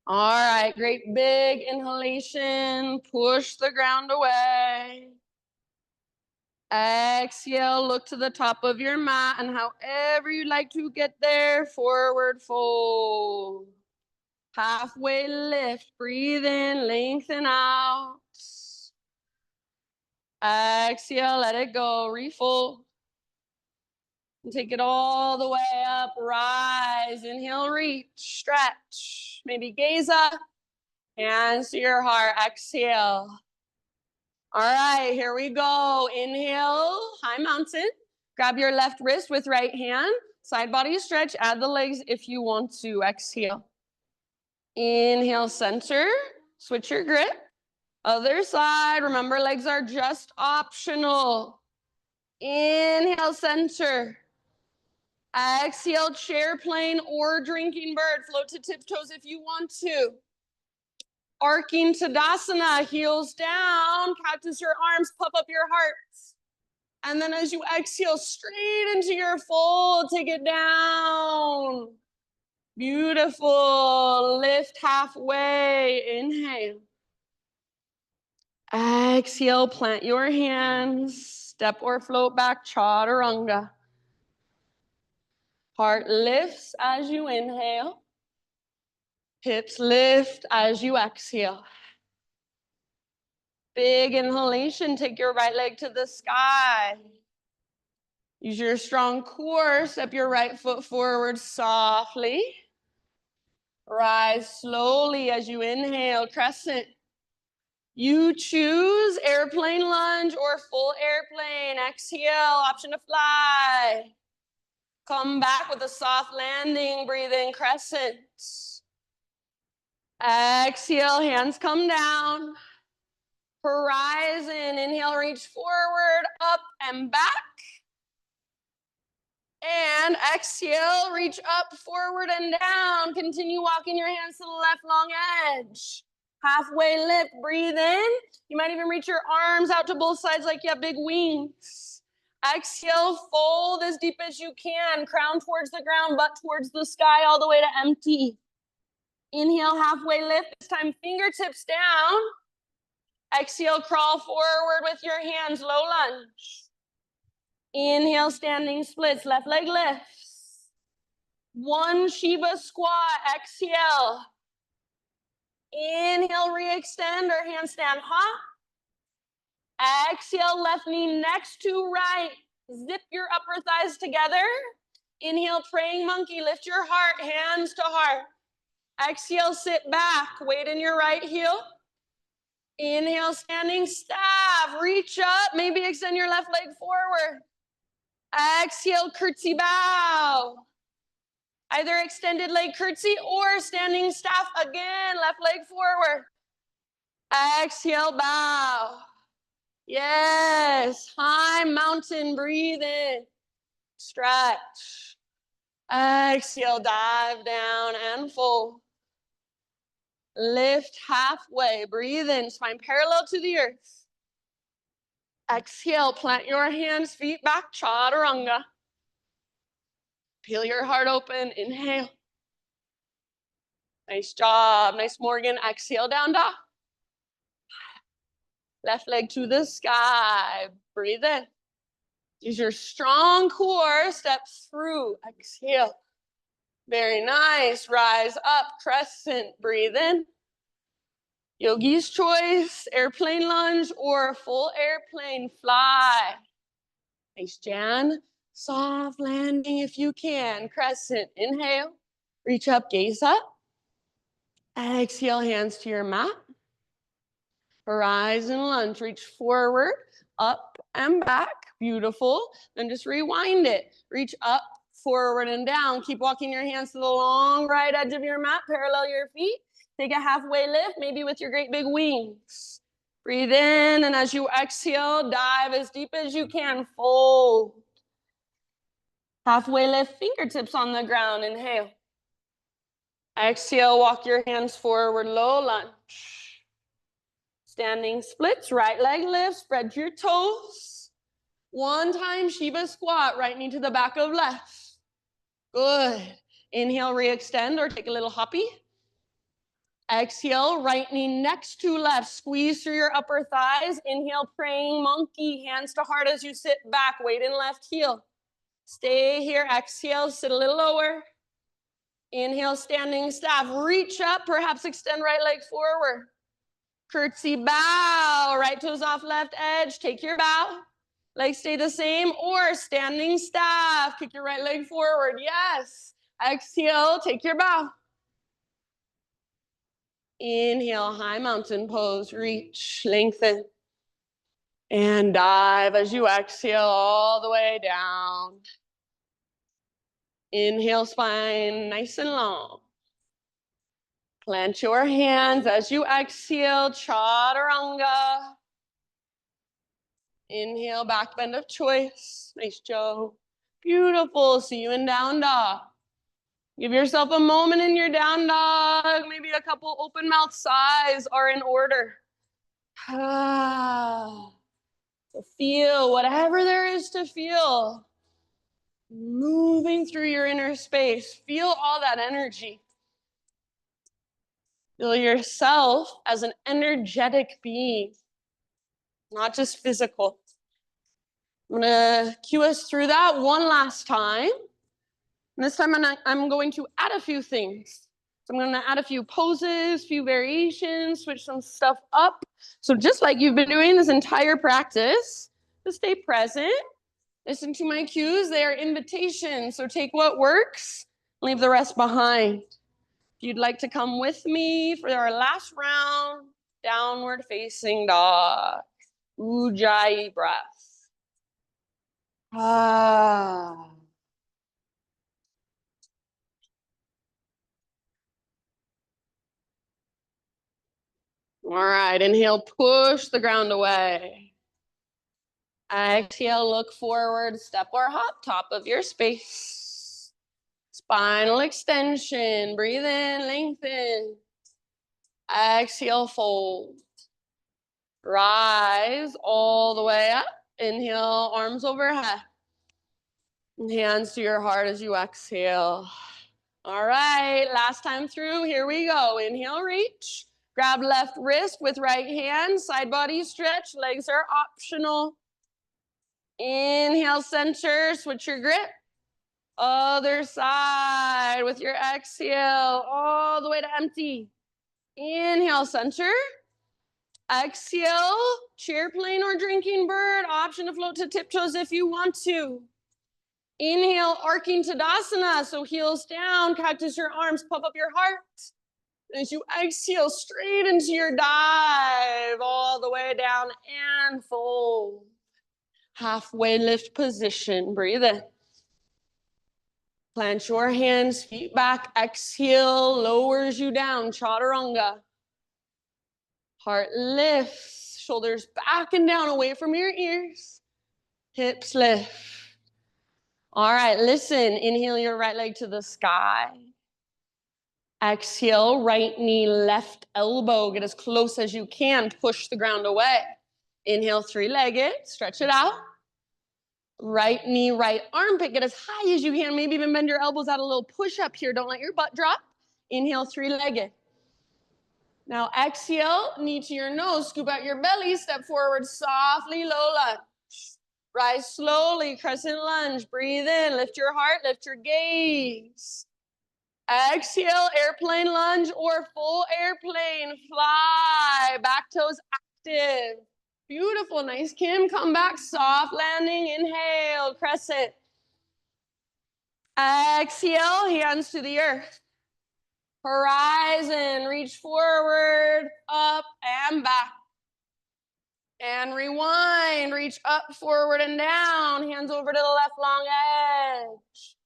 All right, great big inhalation. Push the ground away. Exhale, look to the top of your mat, and however you like to get there, forward fold. Halfway lift, breathe in, lengthen out. Exhale, let it go, refold. And take it all the way up, rise, inhale, reach, stretch. Maybe gaze up, hands to your heart, exhale. All right, here we go. Inhale, high mountain. Grab your left wrist with right hand. Side body stretch, add the legs if you want to. Exhale. Inhale, center. Switch your grip. Other side. Remember, legs are just optional. Inhale, center. Exhale, chair plane or drinking bird. Float to tiptoes if you want to. Arcing Tadasana, heels down, cactus your arms, puff up your heart. And then as you exhale, straight into your fold, take it down. Beautiful, lift halfway, inhale. Exhale, plant your hands, step or float back, chaturanga. Heart lifts as you inhale. Hips lift as you exhale. Big inhalation, take your right leg to the sky. Use your strong core, step your right foot forward softly. Rise slowly as you inhale, crescent. You choose airplane lunge or full airplane. Exhale, option to fly. Come back with a soft landing, breathe in, crescent. Exhale, hands come down. Horizon, inhale, reach forward, up and back. And exhale, reach up, forward and down. Continue walking your hands to the left, long edge. Halfway lift, breathe in. You might even reach your arms out to both sides like you have big wings. Exhale, fold as deep as you can. Crown towards the ground, butt towards the sky, all the way to empty. Inhale, halfway lift. This time, fingertips down. Exhale, crawl forward with your hands, low lunge. Inhale, standing splits, left leg lifts. One Shiva squat, exhale. Inhale, re-extend or handstand hop. Exhale, left knee next to right. Zip your upper thighs together. Inhale, praying monkey, lift your heart, hands to heart. Exhale, sit back, weight in your right heel. Inhale, standing staff, reach up, maybe extend your left leg forward. Exhale, curtsy bow. Either extended leg curtsy or standing staff again, left leg forward. Exhale, bow. Yes, high mountain, breathe in, stretch. Exhale, dive down and fold. Lift halfway, breathe in, spine parallel to the earth. Exhale, plant your hands, feet back, chaturanga. Peel your heart open, inhale. Nice job, nice Morgan. Exhale, down dog. Left leg to the sky, breathe in. Use your strong core, step through, exhale. Very nice, rise up, crescent, breathe in. Yogi's choice, airplane lunge or full airplane fly. Nice, Jan. Soft landing if you can. Crescent, inhale. Reach up, gaze up. Exhale, hands to your mat. Horizon lunge, reach forward, up and back. Beautiful. Then just rewind it. Reach up, forward, and down. Keep walking your hands to the long right edge of your mat. Parallel your feet. Take a halfway lift, maybe with your great big wings. Breathe in, and as you exhale, dive as deep as you can. Fold. Halfway lift, fingertips on the ground. Inhale. Exhale, walk your hands forward, low lunge. Standing splits, right leg lift, spread your toes. One time Shiva squat, right knee to the back of left. Good. Inhale, re-extend or take a little hoppy. Exhale, right knee next to left. Squeeze through your upper thighs. Inhale, praying monkey, hands to heart as you sit back. Weight in left heel. Stay here. Exhale, sit a little lower. Inhale, standing staff. Reach up, perhaps extend right leg forward. Curtsy bow, right toes off left edge. Take your bow. Legs stay the same, or standing staff. Kick your right leg forward. Yes. Exhale, take your bow. Inhale, high mountain pose. Reach, lengthen. And dive as you exhale all the way down. Inhale, spine nice and long. Plant your hands as you exhale, chaturanga. Inhale, back bend of choice. Nice, Joe. Beautiful. See you in down dog. Give yourself a moment in your down dog. Maybe a couple open mouth sighs are in order. So feel whatever there is to feel. Moving through your inner space. Feel all that energy. Feel yourself as an energetic being, not just physical. I'm gonna cue us through that one last time. And this time I'm going to add a few things. So I'm gonna add a few poses, few variations, switch some stuff up. So just like you've been doing this entire practice, just stay present. Listen to my cues, they are invitations. So take what works, leave the rest behind. If you'd like to come with me for our last round, downward facing dog. Ujjayi breath. Ah. All right, inhale, push the ground away. Exhale, look forward, step or hop, top of your space. Spinal extension, breathe in, lengthen. Exhale, fold. Rise all the way up. Inhale, arms overhead. Hands to your heart as you exhale. All right, last time through, here we go. Inhale, reach. Grab left wrist with right hand, side body stretch, legs are optional. Inhale, center, switch your grip. Other side with your exhale, all the way to empty. Inhale, center. Exhale, chair plane or drinking bird. Option to float to tiptoes if you want to. Inhale, arcing Tadasana, so heels down, cactus your arms, puff up your heart. As you exhale, straight into your dive, all the way down and fold. Halfway lift position, breathe in. Plant your hands, feet back, exhale, lowers you down, chaturanga. Heart lifts, shoulders back and down, away from your ears. Hips lift. All right, listen, inhale your right leg to the sky. Exhale, right knee, left elbow. Get as close as you can. Push the ground away. Inhale, three-legged. Stretch it out. Right knee, right armpit. Get as high as you can. Maybe even bend your elbows out a little push-up here. Don't let your butt drop. Inhale, three-legged. Now exhale, knee to your nose. Scoop out your belly. Step forward softly, low lunge. Rise slowly, crescent lunge. Breathe in. Lift your heart. Lift your gaze. Exhale, airplane lunge or full airplane. Fly, back toes active. Beautiful, nice, Kim. Come back, soft landing, inhale, crescent. Exhale, hands to the earth. Horizon, reach forward, up and back. And rewind, reach up, forward, and down. Hands over to the left, long edge.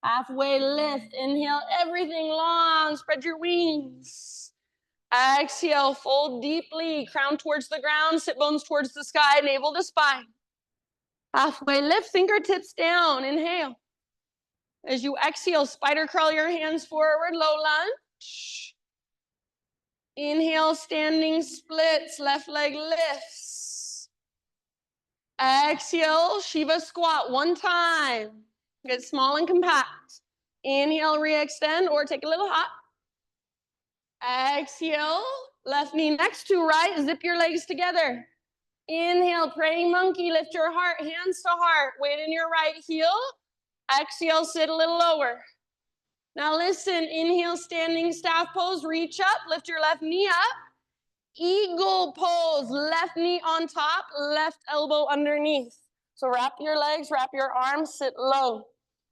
Halfway lift, inhale, everything long, spread your wings. Exhale, fold deeply, crown towards the ground, sit bones towards the sky, navel to spine. Halfway lift, fingertips down, inhale. As you exhale, spider crawl your hands forward, low lunge. Inhale, standing splits, left leg lifts. Exhale, Shiva squat one time. Get small and compact. Inhale, re-extend or take a little hop. Exhale, left knee next to right, zip your legs together. Inhale, praying monkey, lift your heart, hands to heart, weight in your right heel. Exhale, sit a little lower. Now listen, inhale, standing staff pose, reach up, lift your left knee up. Eagle pose, left knee on top, left elbow underneath. So wrap your legs, wrap your arms, sit low.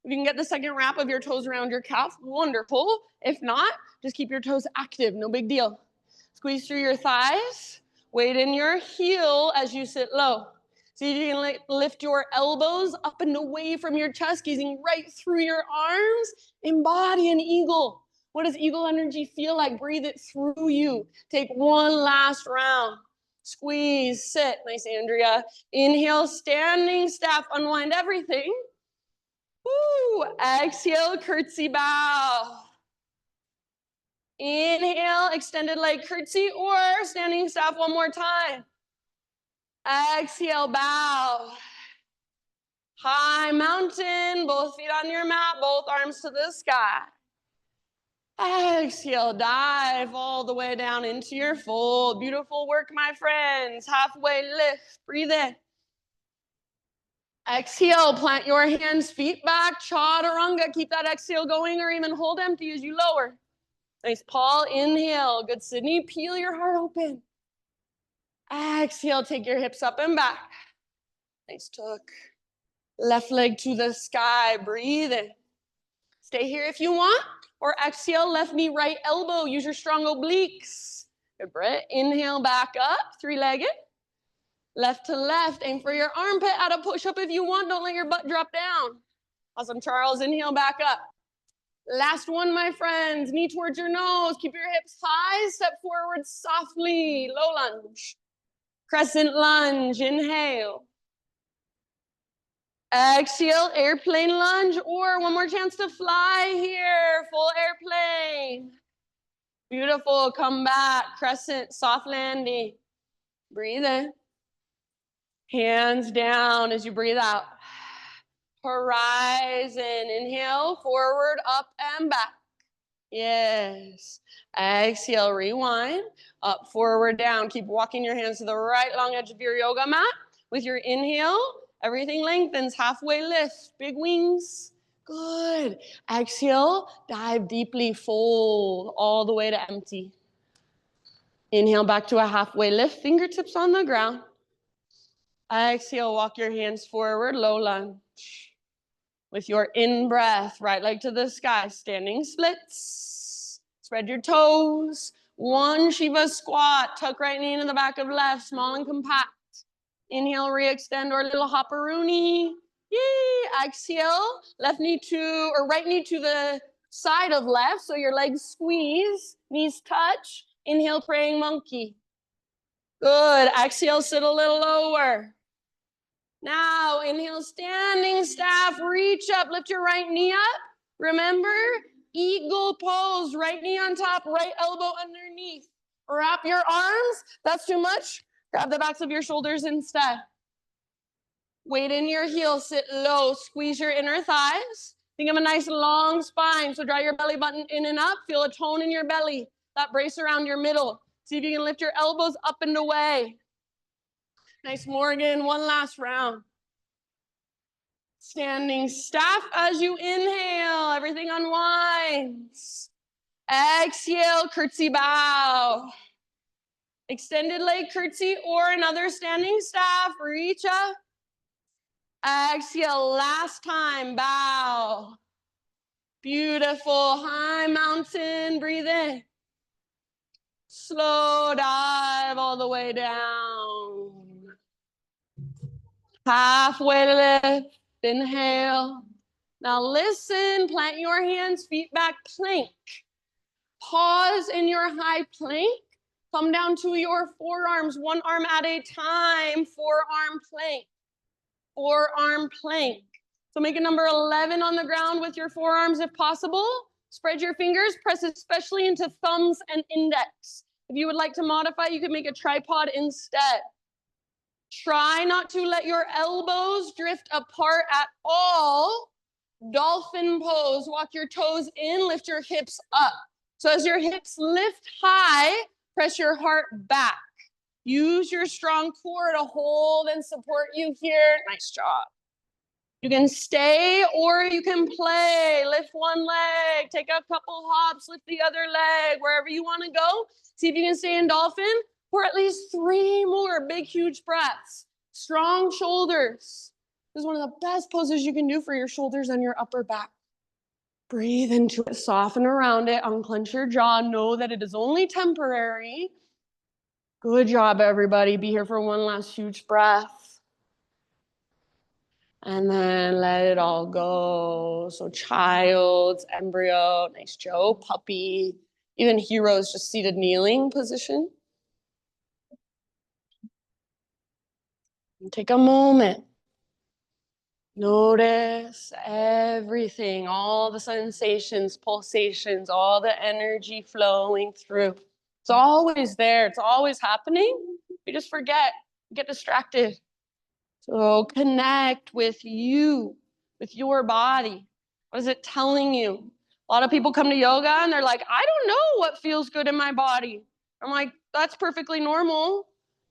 If you can get the second wrap of your toes around your calf, wonderful. If not, just keep your toes active, no big deal. Squeeze through your thighs, weight in your heel as you sit low. See if you can lift your elbows up and away from your chest, gazing right through your arms. Embody an eagle. What does eagle energy feel like? Breathe it through you. Take one last round. Squeeze, sit. Nice, Andrea. Inhale, standing staff, unwind everything. Woo. Exhale, curtsy bow. Inhale, extended leg curtsy or standing staff one more time. Exhale, bow. High mountain, both feet on your mat, both arms to the sky. Exhale, dive all the way down into your fold. Beautiful work, my friends. Halfway lift, breathe in. Exhale, plant your hands, feet back, chaturanga. Keep that exhale going or even hold empty as you lower. Nice, Paul, inhale. Good, Sydney, peel your heart open. Exhale, take your hips up and back. Nice, Took. Left leg to the sky, breathe in. Stay here if you want, or exhale, left knee, right elbow. Use your strong obliques. Good, Britt. Inhale, back up, three-legged. Left to left, aim for your armpit. Add a push-up if you want. Don't let your butt drop down. Awesome, Charles. Inhale, back up. Last one, my friends. Knee towards your nose. Keep your hips high. Step forward softly. Low lunge. Crescent lunge. Inhale. Exhale, airplane lunge, or one more chance to fly here. Full airplane. Beautiful. Come back. Crescent, soft landing. Breathe in. Hands down as you breathe out. Horizon. Inhale, forward, up, and back. Yes. Exhale, rewind. Up, forward, down. Keep walking your hands to the right long edge of your yoga mat. With your inhale, everything lengthens. Halfway lift. Big wings. Good. Exhale, dive deeply, fold all the way to empty. Inhale back to a halfway lift. Fingertips on the ground. Exhale, walk your hands forward, low lunge. With your in-breath, right leg to the sky, standing splits. Spread your toes. One Shiva squat. Tuck right knee into the back of left, small and compact. Inhale, re-extend or little hopperoonie. Yay! Exhale, left knee to, or right knee to the side of left, so your legs squeeze, knees touch. Inhale, praying monkey. Good. Exhale, sit a little lower. Now, inhale, standing staff, reach up, lift your right knee up. Remember, eagle pose, right knee on top, right elbow underneath. Wrap your arms. That's too much. Grab the backs of your shoulders instead. Weight in your heels, sit low, squeeze your inner thighs. Think of a nice long spine, so draw your belly button in and up. Feel a tone in your belly, that brace around your middle. See if you can lift your elbows up and away. Nice, Morgan, one last round. Standing staff as you inhale, everything unwinds. Exhale, curtsy bow. Extended leg curtsy or another standing staff. Reach up. Exhale, last time, bow. Beautiful, high mountain, breathe in. Slow dive all the way down. Halfway lift, inhale. Now listen, plant your hands, feet back, plank. Pause in your high plank. Come down to your forearms, one arm at a time, forearm plank. Forearm plank. So make a number 11 on the ground with your forearms if possible. Spread your fingers, press especially into thumbs and index. If you would like to modify, you could make a tripod instead. Try not to let your elbows drift apart at all. Dolphin pose, walk your toes in, lift your hips up. So as your hips lift high, press your heart back. Use your strong core to hold and support you here. Nice job. You can stay or you can play. Lift one leg, take a couple hops, lift the other leg, wherever you want to go. See if you can stay in dolphin for at least 3 more big, huge breaths. Strong shoulders. This is one of the best poses you can do for your shoulders and your upper back. Breathe into it, soften around it, unclench your jaw. Know that it is only temporary. Good job, everybody. Be here for one last huge breath. And then let it all go. So child's, embryo, nice Joe, puppy, even heroes, just seated kneeling position. And take a moment. Notice everything, all the sensations, pulsations, all the energy flowing through. It's always there. It's always happening. We just forget, get distracted. So connect with you, with your body. What is it telling you? A lot of people come to yoga and they're like, I don't know what feels good in my body. I'm like, that's perfectly normal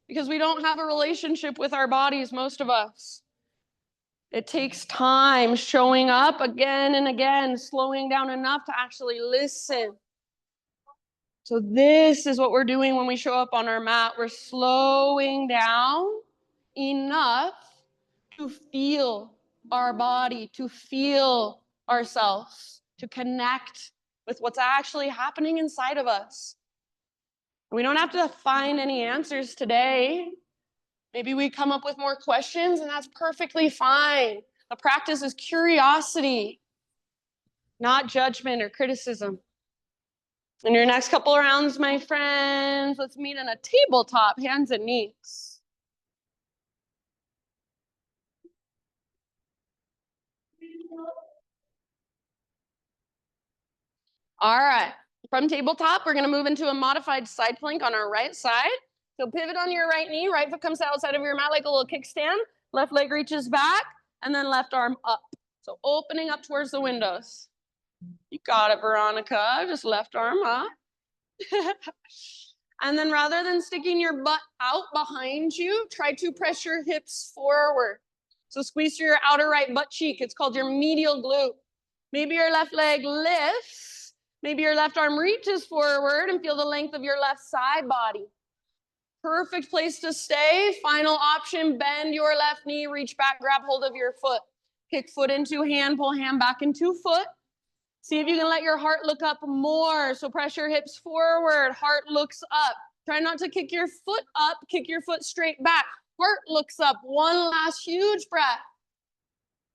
because we don't have a relationship with our bodies, most of us. It takes time showing up again and again, slowing down enough to actually listen. So this is what we're doing when we show up on our mat. We're slowing down enough to feel our body, to feel ourselves, to connect with what's actually happening inside of us. We don't have to find any answers today. Maybe we come up with more questions, and that's perfectly fine. The practice is curiosity, not judgment or criticism. In your next couple of rounds, my friends, let's meet in a tabletop, hands and knees. All right, from tabletop, we're gonna move into a modified side plank on our right side. So pivot on your right knee, right foot comes outside of your mat like a little kickstand, left leg reaches back, and then left arm up. So opening up towards the windows. You got it, Veronica, just left arm up. And then rather than sticking your butt out behind you, try to press your hips forward. So squeeze through your outer right butt cheek. It's called your medial glute. Maybe your left leg lifts. Maybe your left arm reaches forward and feel the length of your left side body. Perfect place to stay. Final option, bend your left knee, reach back, grab hold of your foot. Kick foot into hand, pull hand back into foot. See if you can let your heart look up more. So press your hips forward, heart looks up. Try not to kick your foot up, kick your foot straight back. Heart looks up. One last huge breath.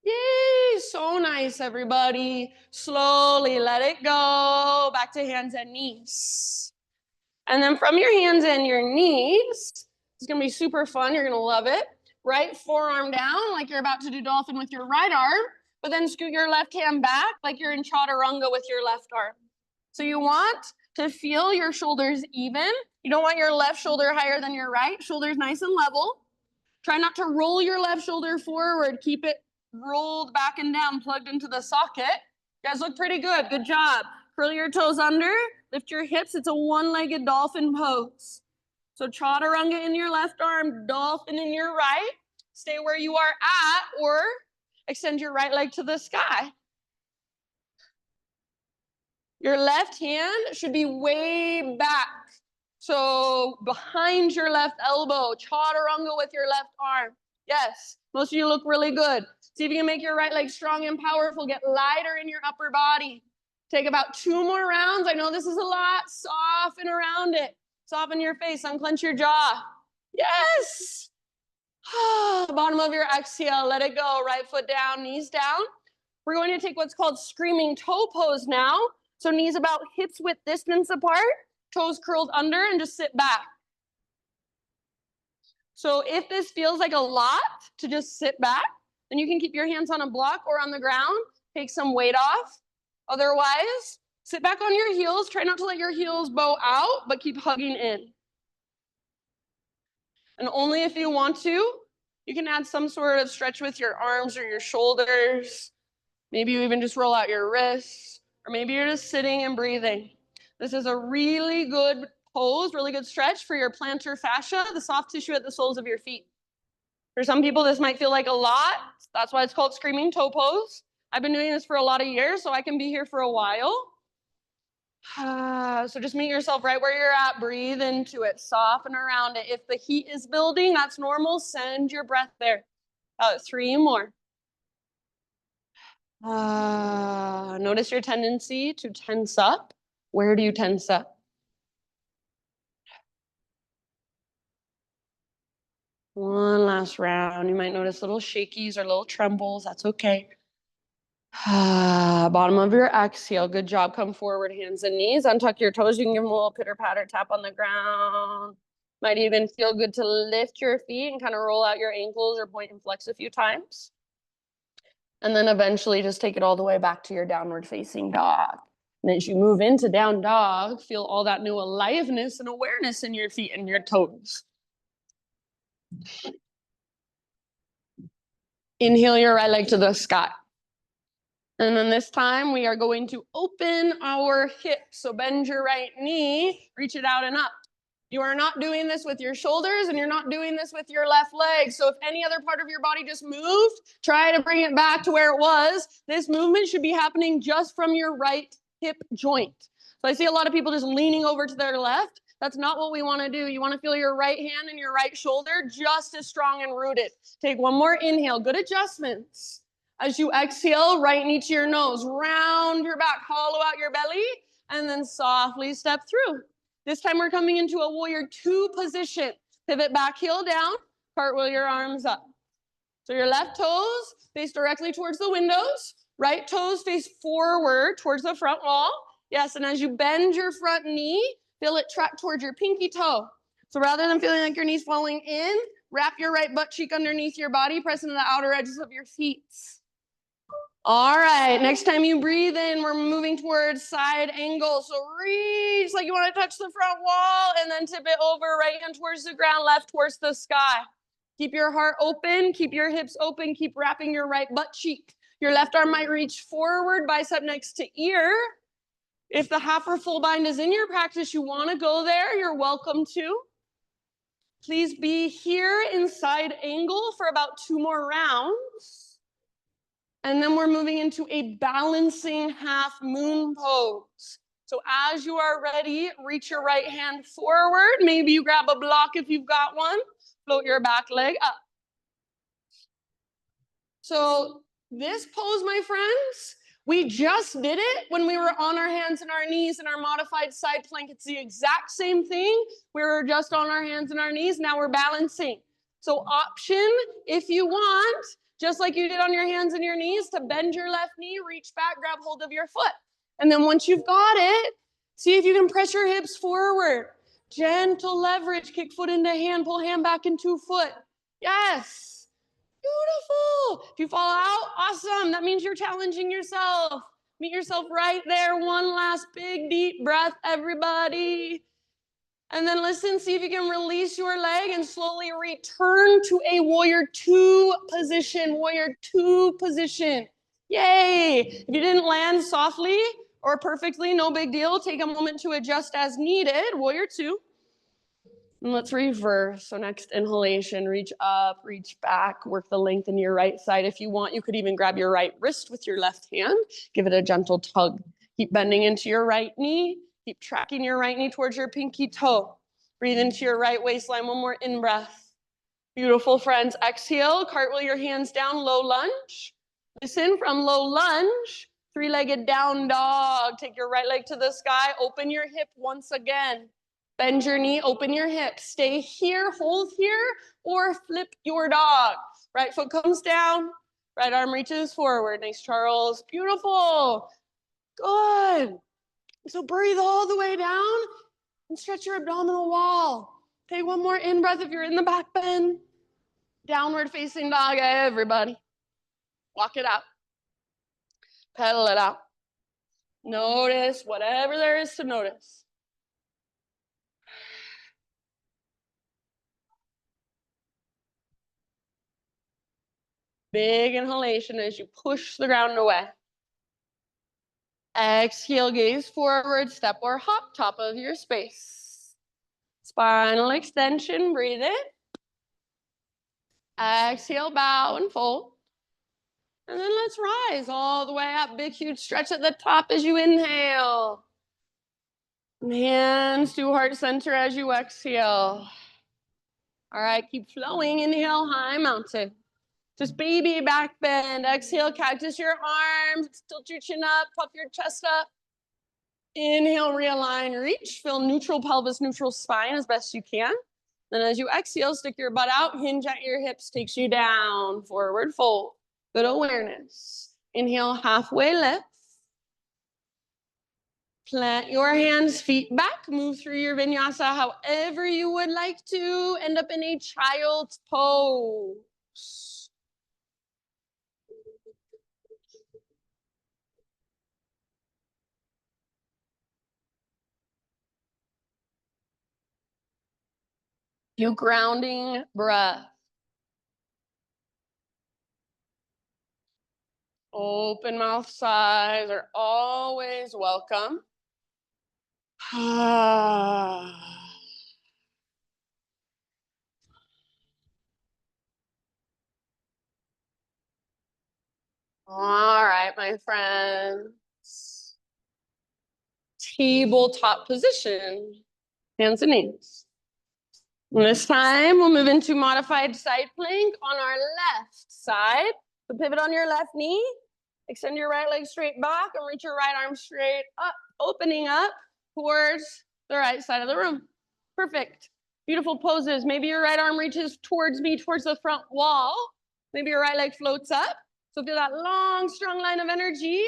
Yay, so nice, everybody. Slowly let it go. Back to hands and knees. And then from your hands and your knees, it's gonna be super fun. You're gonna love it. Right forearm down like you're about to do dolphin with your right arm, but then scoot your left hand back like you're in chaturanga with your left arm. So you want to feel your shoulders even. You don't want your left shoulder higher than your right. Shoulders nice and level. Try not to roll your left shoulder forward. Keep it rolled back and down, plugged into the socket. You guys look pretty good. Good job. Curl your toes under. Lift your hips. It's a one-legged dolphin pose. So chaturanga in your left arm, dolphin in your right. Stay where you are at or extend your right leg to the sky. Your left hand should be way back. So behind your left elbow, chaturanga with your left arm. Yes, most of you look really good. See if you can make your right leg strong and powerful. Get lighter in your upper body. Take about 2 more rounds. I know this is a lot. Soften around it. Soften your face, unclench your jaw. Yes. Bottom of your exhale, let it go. Right foot down, knees down. We're going to take what's called screaming toe pose now. So knees about hips width distance apart, toes curled under, and just sit back. So if this feels like a lot to just sit back, then you can keep your hands on a block or on the ground, take some weight off. Otherwise, sit back on your heels. Try not to let your heels bow out, but keep hugging in. And only if you want to, you can add some sort of stretch with your arms or your shoulders. Maybe you even just roll out your wrists, or maybe you're just sitting and breathing. This is a really good pose, really good stretch for your plantar fascia, the soft tissue at the soles of your feet. For some people, this might feel like a lot. That's why it's called screaming toe pose. I've been doing this for a lot of years, so I can be here for a while. So just meet yourself right where you're at. Breathe into it. Soften around it. If the heat is building, that's normal. Send your breath there. 3 more. Notice your tendency to tense up. Where do you tense up? One last round. You might notice little shakies or little trembles. That's okay. Bottom of your exhale. Good job. Come forward, hands and knees. Untuck your toes. You can give them a little pitter-patter tap on the ground. Might even feel good to lift your feet and kind of roll out your ankles or point and flex a few times. And then eventually just take it all the way back to your downward facing dog. And as you move into down dog, feel all that new aliveness and awareness in your feet and your toes. Inhale your right leg to the sky. And then this time we are going to open our hips. So bend your right knee, reach it out and up. You are not doing this with your shoulders and you're not doing this with your left leg. So if any other part of your body just moved, try to bring it back to where it was. This movement should be happening just from your right hip joint. So I see a lot of people just leaning over to their left. That's not what we want to do. You want to feel your right hand and your right shoulder just as strong and rooted. Take one more inhale. Good adjustments. As you exhale, right knee to your nose. Round your back, hollow out your belly, and then softly step through. This time we're coming into a warrior 2 position. Pivot back, heel down, cartwheel your arms up. So your left toes face directly towards the windows. Right toes face forward towards the front wall. Yes, and as you bend your front knee, feel it track towards your pinky toe. So rather than feeling like your knee's falling in, wrap your right butt cheek underneath your body, press into the outer edges of your feet. All right, next time you breathe in, we're moving towards side angle. So reach like you want to touch the front wall and then tip it over, right hand towards the ground, left towards the sky. Keep your heart open, keep your hips open, keep wrapping your right butt cheek. Your left arm might reach forward, bicep next to ear. If the half or full bind is in your practice, you want to go there, you're welcome to. Please be here in side angle for about 2 more rounds. And then we're moving into a balancing half moon pose. So as you are ready, reach your right hand forward. Maybe you grab a block if you've got one. Float your back leg up. So this pose, my friends, we just did it when we were on our hands and our knees in our modified side plank. It's the exact same thing. We were just on our hands and our knees. Now we're balancing. So option, if you want, just like you did on your hands and your knees, to bend your left knee, reach back, grab hold of your foot. And then once you've got it, see if you can press your hips forward. Gentle leverage, kick foot into hand, pull hand back into foot. Yes. Beautiful. If you fall out, awesome. That means you're challenging yourself. Meet yourself right there. One last big, deep breath, everybody. And then listen, see if you can release your leg and slowly return to a warrior 2 position. Warrior 2 position. Yay. If you didn't land softly or perfectly, no big deal. Take a moment to adjust as needed. Warrior 2. And let's reverse. So next inhalation, reach up, reach back, work the length in your right side. If you want, you could even grab your right wrist with your left hand. Give it a gentle tug. Keep bending into your right knee. Keep tracking your right knee towards your pinky toe. Breathe into your right waistline. One more in-breath. Beautiful, friends. Exhale, cartwheel your hands down, low lunge. Listen, from low lunge, three-legged down dog. Take your right leg to the sky. Open your hip once again. Bend your knee, open your hip. Stay here, hold here, or flip your dog. Right foot comes down, right arm reaches forward. Nice, Charles. Beautiful. Good. So breathe all the way down and stretch your abdominal wall. Take one more in-breath if you're in the back bend. Downward facing dog, everybody. Walk it out. Pedal it out. Notice whatever there is to notice. Big inhalation as you push the ground away. Exhale, gaze forward, step or hop, top of your space. Spinal extension, breathe in. Exhale, bow and fold. And then let's rise all the way up. Big, huge stretch at the top as you inhale. Hands to heart center as you exhale. All right, keep flowing. Inhale, high mountain. Just baby back bend. Exhale, cactus your arms. Tilt your chin up, puff your chest up. Inhale, realign, reach. Feel neutral pelvis, neutral spine as best you can. Then as you exhale, stick your butt out, hinge at your hips, takes you down, forward fold. Good awareness. Inhale, halfway lift. Plant your hands, feet back, move through your vinyasa however you would like to. End up in a child's pose. You grounding breath. Open mouth sighs are always welcome. All right, my friends. Tabletop position, hands and knees. And this time we'll move into modified side plank on our left side. So pivot on your left knee, extend your right leg straight back and reach your right arm straight up, opening up towards the right side of the room. Perfect. Beautiful poses. Maybe your right arm reaches towards me, towards the front wall. Maybe your right leg floats up. So feel that long, strong line of energy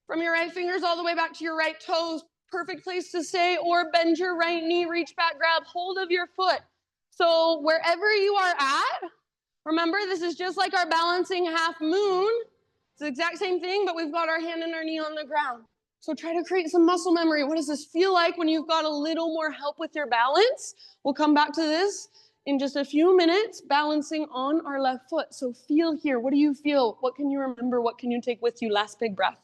from your right fingers all the way back to your right toes. Perfect place to stay, or bend your right knee, reach back, grab hold of your foot. So wherever you are at, remember this is just like our balancing half moon. It's the exact same thing, but we've got our hand and our knee on the ground. So try to create some muscle memory. What does this feel like when you've got a little more help with your balance? We'll come back to this in just a few minutes, balancing on our left foot. So feel here. What do you feel? What can you remember? What can you take with you? Last big breath.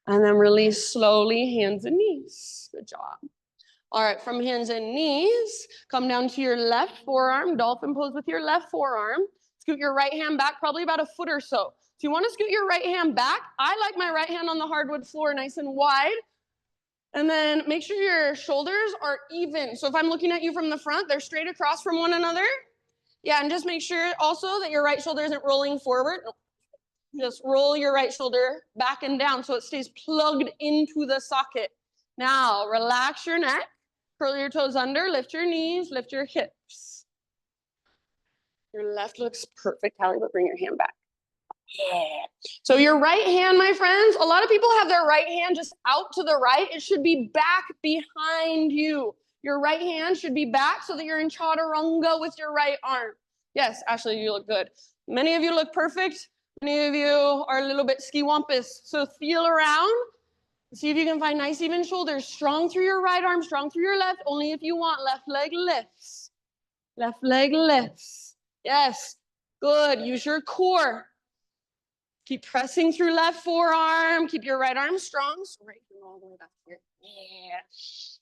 And then release slowly, hands and knees. Good job. All right, from hands and knees, come down to your left forearm, dolphin pose with your left forearm. Scoot your right hand back, probably about a foot or so. If you want to scoot your right hand back, I like my right hand on the hardwood floor nice and wide. And then make sure your shoulders are even. So if I'm looking at you from the front, they're straight across from one another. Yeah, and just make sure also that your right shoulder isn't rolling forward. Just roll your right shoulder back and down so it stays plugged into the socket. Now, relax your neck, curl your toes under, lift your knees, lift your hips. Your left looks perfect, Hallie, but bring your hand back. Yeah. So your right hand, my friends, a lot of people have their right hand just out to the right. It should be back behind you. Your right hand should be back so that you're in chaturanga with your right arm. Yes, Ashley, you look good. Many of you look perfect. Many of you are a little bit ski-wampus. So feel around. See if you can find nice even shoulders. Strong through your right arm, strong through your left. Only if you want. Left leg lifts. Left leg lifts. Yes. Good. Use your core. Keep pressing through left forearm. Keep your right arm strong. So right here, all the way back here. Yeah.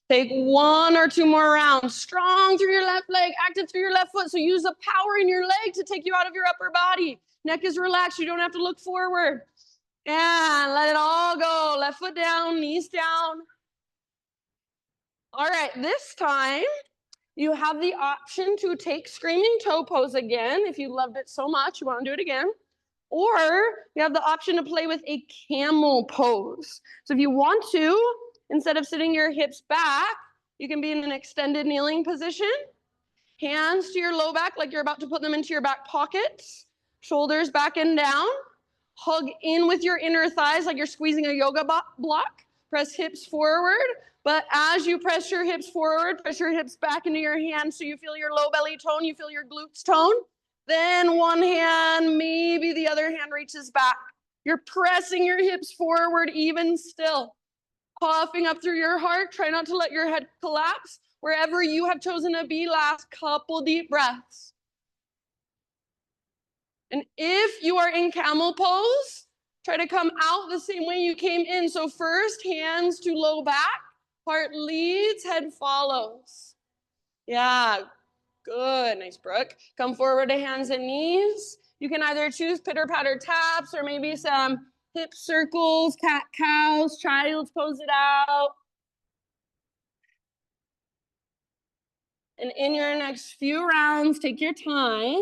Take one or two more rounds. Strong through your left leg, active through your left foot. So use the power in your leg to take you out of your upper body. Neck is relaxed. You don't have to look forward. And let it all go. Left foot down, knees down. All right, this time, You have the option to take screaming toe pose again. If you loved it so much, you want to do it again. Or you have the option to play with a camel pose. So if you want to, instead of sitting your hips back, you can be in an extended kneeling position. Hands to your low back like you're about to put them into your back pockets. Shoulders back and down. Hug in with your inner thighs like you're squeezing a yoga block. Press hips forward. But as you press your hips forward, press your hips back into your hands so you feel your low belly tone, you feel your glutes tone. Then one hand, maybe the other hand reaches back. You're pressing your hips forward even still. Puffing up through your heart. Try not to let your head collapse. Wherever you have chosen to be, last couple deep breaths. And if you are in camel pose, try to come out the same way you came in. So first, hands to low back, heart leads, head follows. Yeah, good. Nice, Brooke. Come forward to hands and knees. You can either choose pitter-patter taps or maybe some hip circles, cat-cows, child's pose it out. And in your next few rounds, take your time,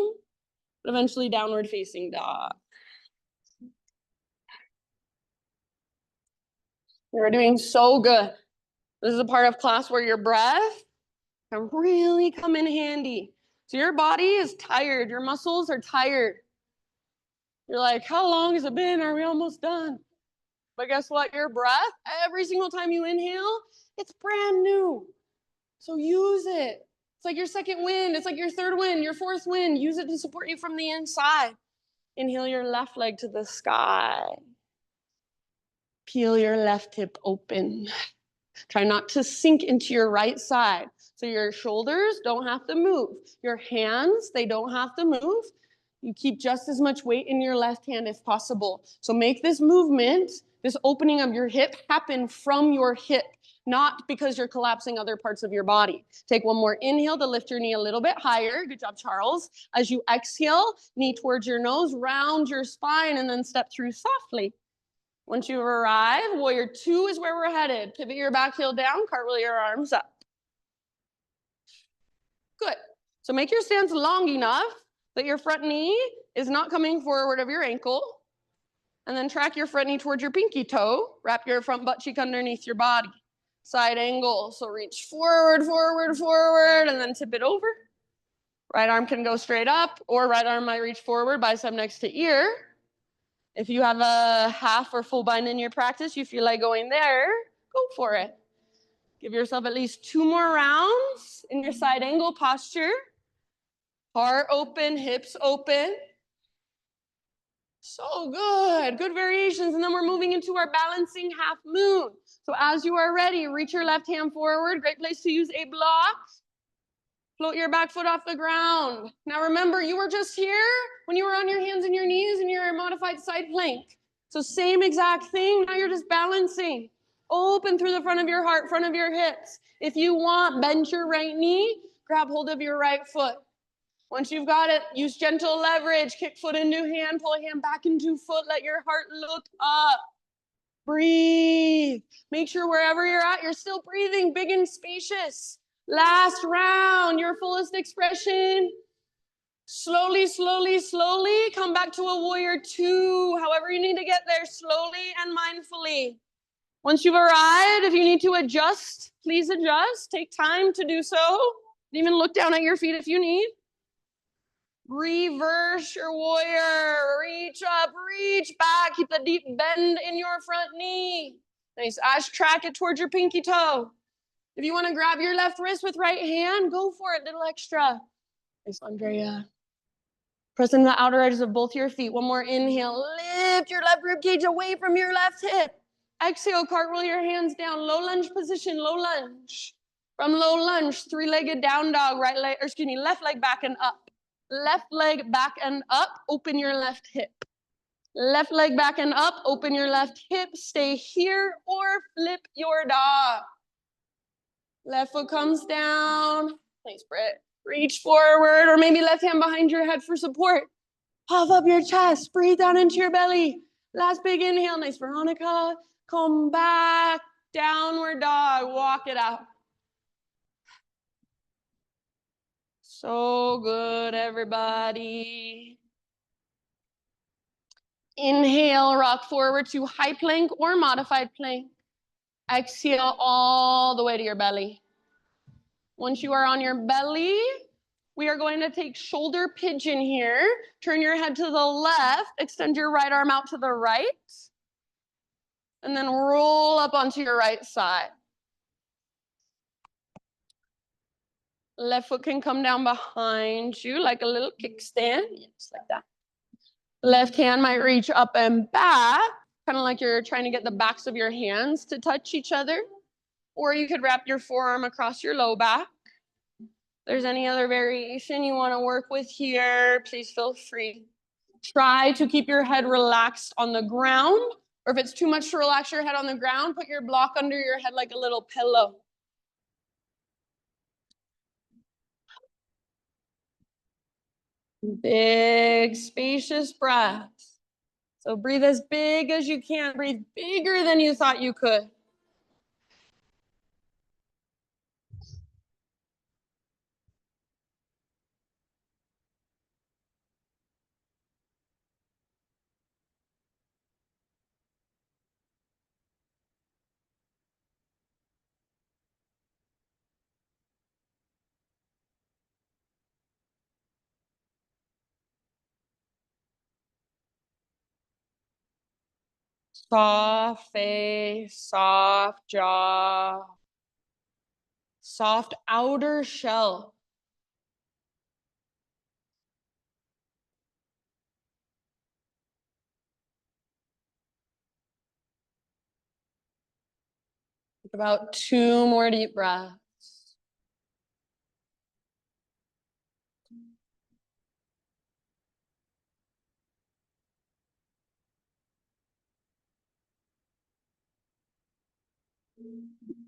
but eventually downward facing dog. You're doing so good. This is a part of class where your breath can really come in handy. So your body is tired. Your muscles are tired. You're like, how long has it been? Are we almost done? But guess what? Your breath, every single time you inhale, it's brand new. So use it. It's like your second wind. It's like your third wind, your fourth wind. Use it to support you from the inside. Inhale your left leg to the sky. Peel your left hip open. Try not to sink into your right side. So your shoulders don't have to move. Your hands, they don't have to move. You keep just as much weight in your left hand if possible. So make this movement, this opening of your hip, happen from your hip, not because you're collapsing other parts of your body. Take one more inhale to lift your knee a little bit higher. Good job, Charles. As you exhale, knee towards your nose, round your spine, and then step through softly. Once you've arrived, warrior two is where we're headed. Pivot your back heel down, cartwheel your arms up. Good. So make your stance long enough that your front knee is not coming forward of your ankle. And then track your front knee towards your pinky toe. Wrap your front butt cheek underneath your body. Side angle. So reach forward, forward, forward, and then tip it over. Right arm can go straight up, or right arm might reach forward, bicep next to ear. If you have a half or full bind in your practice, you feel like going there, go for it. Give yourself at least 2 more rounds in your side angle posture. Heart open, hips open. So good, good variations. And then we're moving into our balancing half moon. So as you are ready, reach your left hand forward. Great place to use a block. Float your back foot off the ground. Now remember, you were just here when you were on your hands and your knees in your modified side plank. So same exact thing, now you're just balancing. Open through the front of your heart, front of your hips. If you want, bend your right knee, grab hold of your right foot. Once you've got it, use gentle leverage, kick foot into hand, pull a hand back into foot, let your heart look up. Breathe. Make sure wherever you're at, you're still breathing, big and spacious. Last round, your fullest expression. Slowly, slowly, slowly, come back to a warrior two. However you need to get there, slowly and mindfully. Once you've arrived, if you need to adjust, please adjust. Take time to do so. Even look down at your feet if you need. Reverse your warrior. Reach up, reach back. Keep the deep bend in your front knee. Nice. As track it towards your pinky toe. If you want to grab your left wrist with right hand, go for it. Little extra. Nice, Andrea. Press in the outer edges of both your feet. One more inhale. Lift your left rib cage away from your left hip. Exhale, cartwheel your hands down. Low lunge position, low lunge. From low lunge, 3-legged down dog, left leg back and up. Left leg back and up, open your left hip. Left leg back and up, open your left hip. Stay here or flip your dog. Left foot comes down. Nice, Britt. Reach forward, or maybe left hand behind your head for support. Puff up your chest. Breathe down into your belly. Last big inhale. Nice, Veronica. Come back. Downward dog. Walk it out. So good, everybody. Inhale, rock forward to high plank or modified plank. Exhale all the way to your belly. Once you are on your belly, we are going to take shoulder pigeon here. Turn your head to the left, extend your right arm out to the right, and then roll up onto your right side. Left foot can come down behind you like a little kickstand, just like that. Left hand might reach up and back, kind of like you're trying to get the backs of your hands to touch each other. Or you could wrap your forearm across your low back. If there's any other variation you want to work with here, please feel free. Try to keep your head relaxed on the ground, or if it's too much to relax your head on the ground, put your block under your head like a little pillow. Big, spacious breaths. So breathe as big as you can. Breathe bigger than you thought you could. Soft face, soft jaw, soft outer shell. About 2 more deep breaths.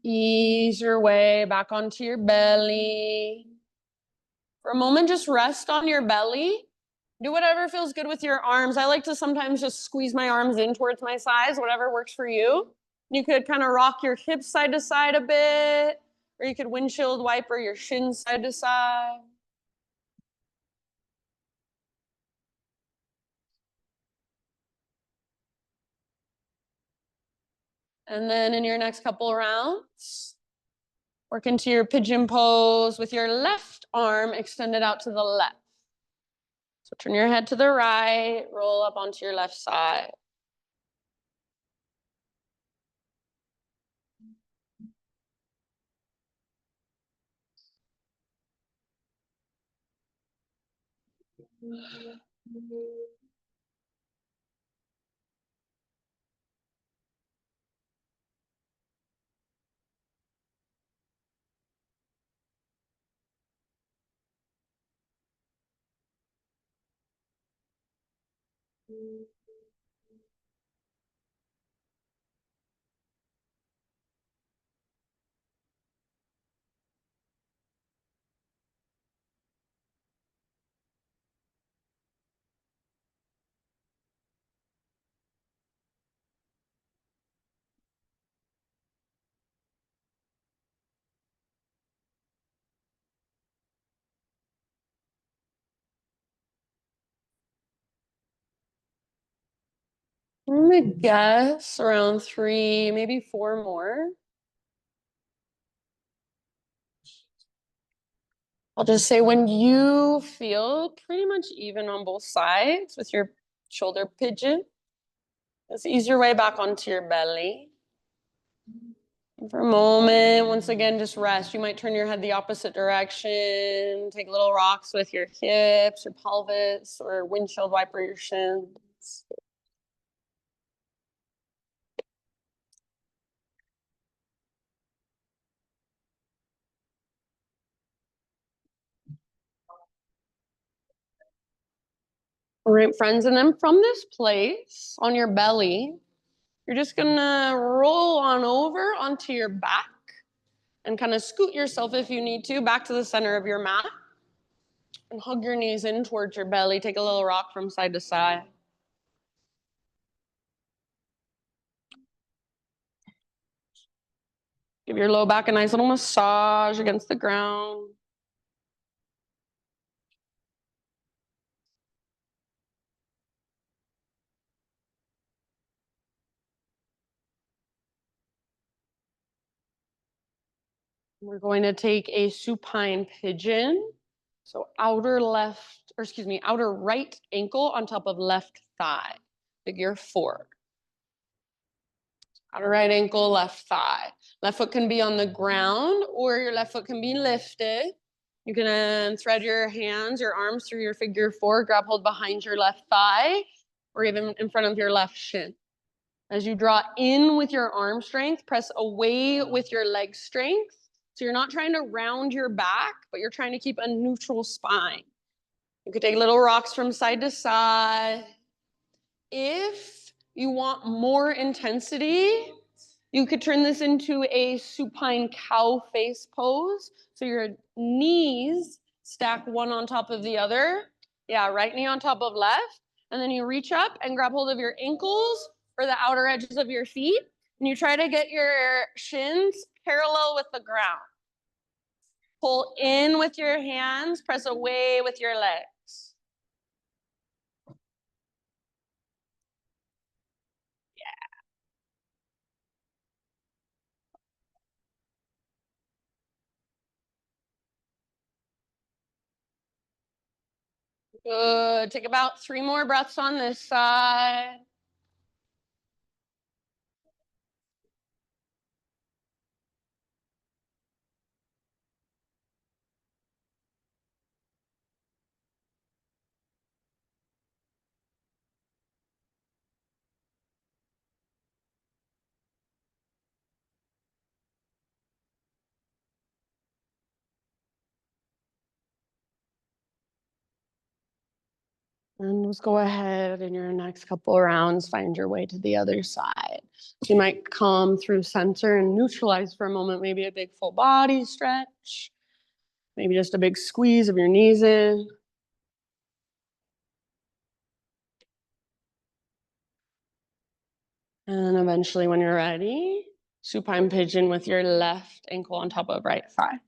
Ease your way back onto your belly. For a moment, just rest on your belly. Do whatever feels good with your arms. I like to sometimes just squeeze my arms in towards my sides, whatever works for you. You could kind of rock your hips side to side a bit, or you could windshield wiper your shins side to side. And then in your next couple rounds, work into your pigeon pose with your left arm extended out to the left. So turn your head to the right, roll up onto your left side. I'm gonna guess around 3, maybe 4 more. I'll just say when you feel pretty much even on both sides with your shoulder pigeon, just ease your way back onto your belly. And for a moment, once again, just rest. You might turn your head the opposite direction, take little rocks with your hips, your pelvis, or windshield wiper your shins. All right, friends, and then from this place on your belly, you're just gonna roll on over onto your back and kind of scoot yourself if you need to back to the center of your mat and hug your knees in towards your belly. Take a little rock from side to side. Give your low back a nice little massage against the ground. We're going to take a supine pigeon. So outer left, or excuse me, outer right ankle on top of left thigh. Figure 4. Outer right ankle, left thigh. Left foot can be on the ground or your left foot can be lifted. You can thread your hands, your arms through your figure 4, grab hold behind your left thigh or even in front of your left shin. As you draw in with your arm strength, press away with your leg strength. So you're not trying to round your back, but you're trying to keep a neutral spine. You could take little rocks from side to side. If you want more intensity, you could turn this into a supine cow face pose. So your knees stack one on top of the other. Yeah, right knee on top of left. And then you reach up and grab hold of your ankles or the outer edges of your feet. And you try to get your shins parallel with the ground. Pull in with your hands, press away with your legs. Good. Take about 3 more breaths on this side. And let's go ahead in your next couple of rounds, find your way to the other side. You might come through center and neutralize for a moment, maybe a big full body stretch, maybe just a big squeeze of your knees in. And eventually when you're ready, supine pigeon with your left ankle on top of right thigh.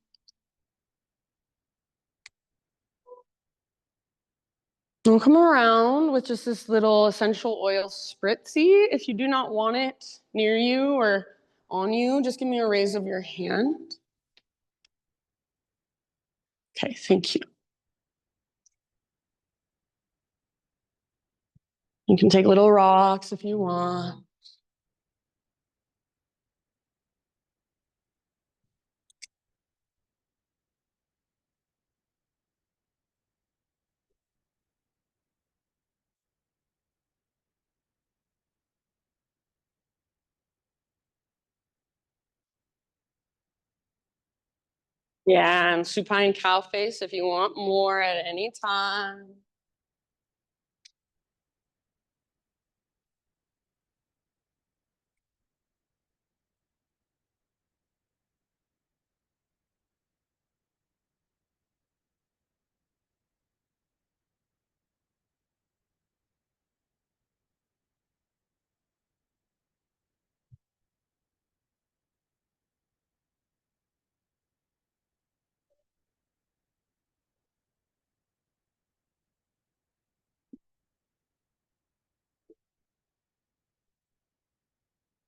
We'll come around with just this little essential oil spritzy. If you do not want it near you or on you, just give me a raise of your hand. Okay, thank you. You can take little rocks if you want. Yeah, and supine cow face if you want more at any time.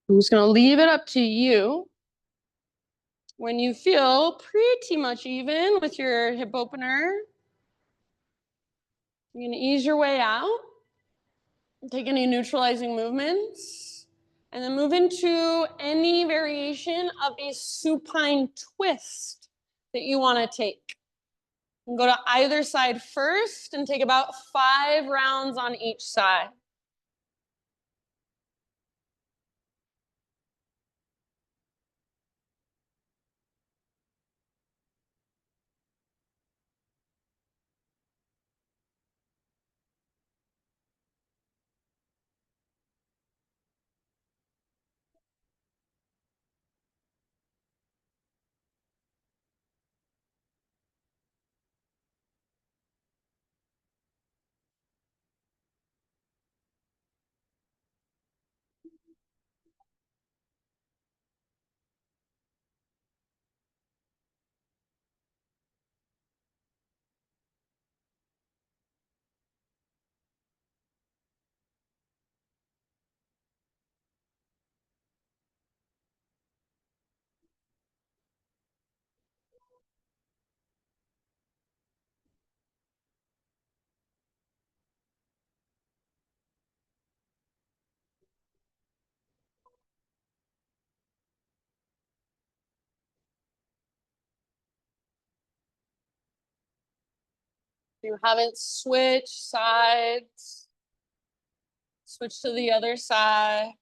I'm just gonna leave it up to you. When you feel pretty much even with your hip opener, you're gonna ease your way out. Take any neutralizing movements. And then move into any variation of a supine twist that you wanna take. And go to either side first and take about 5 rounds on each side. You haven't switched sides, switch to the other side.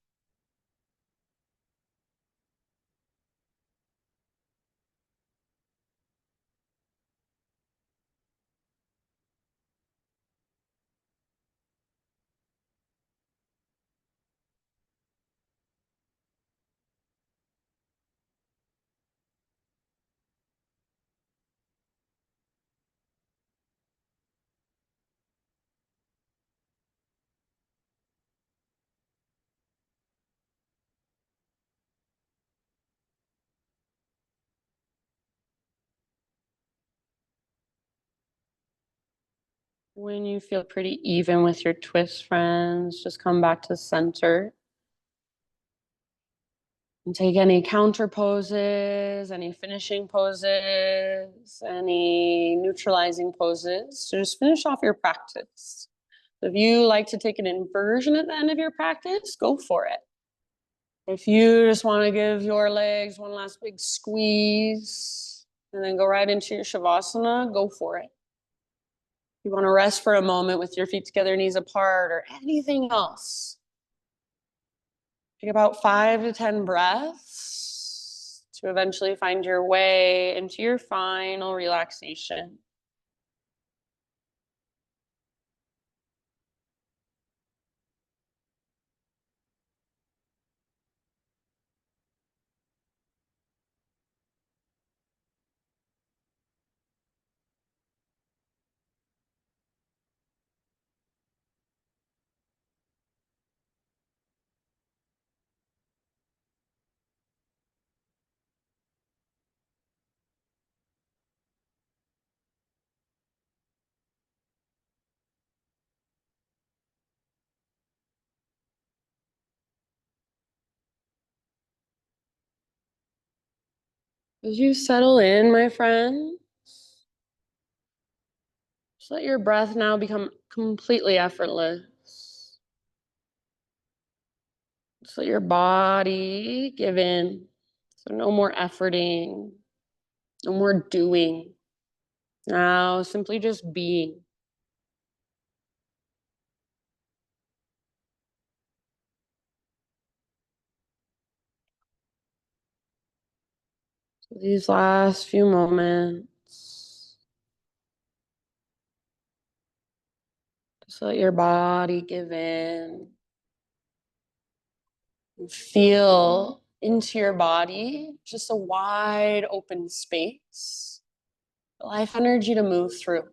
When you feel pretty even with your twist, friends, just come back to center and take any counter poses, any finishing poses, any neutralizing poses to just finish off your practice. If you like to take an inversion at the end of your practice, go for it. If you just want to give your legs one last big squeeze and then go right into your Shavasana, go for it. You want to rest for a moment with your feet together, knees apart, or anything else. Take about 5 to 10 breaths to eventually find your way into your final relaxation. As you settle in, my friend, just let your breath now become completely effortless. Just let your body give in. So no more efforting, no more doing. Now simply just being. So these last few moments, just let your body give in. And feel into your body, just a wide open space. Life energy to move through.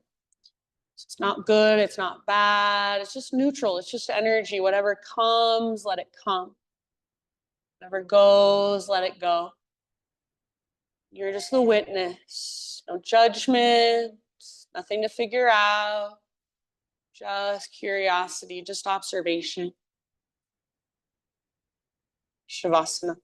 It's not good, it's not bad, it's just neutral, it's just energy. Whatever comes, let it come. Whatever goes, let it go. You're just the witness. No judgment, nothing to figure out. Just curiosity, just observation. Shavasana.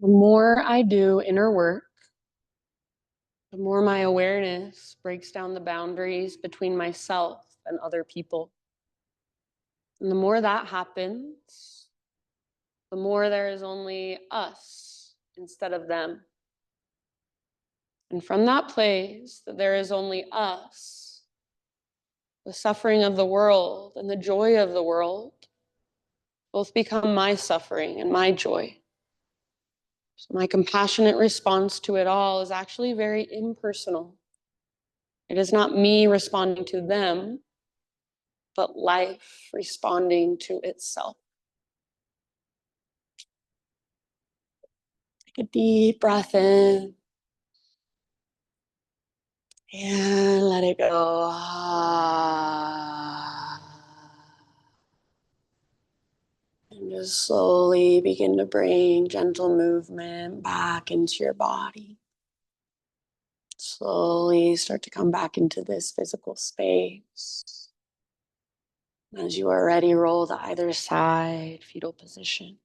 The more I do inner work, the more my awareness breaks down the boundaries between myself and other people. And the more that happens, the more there is only us instead of them. And from that place that there is only us, the suffering of the world and the joy of the world both become my suffering and my joy. So my compassionate response to it all is actually very impersonal. It is not me responding to them, but life responding to itself. Take a deep breath in and let it go. And just slowly begin to bring gentle movement back into your body. Slowly start to come back into this physical space. As you are ready, roll to either side, fetal position.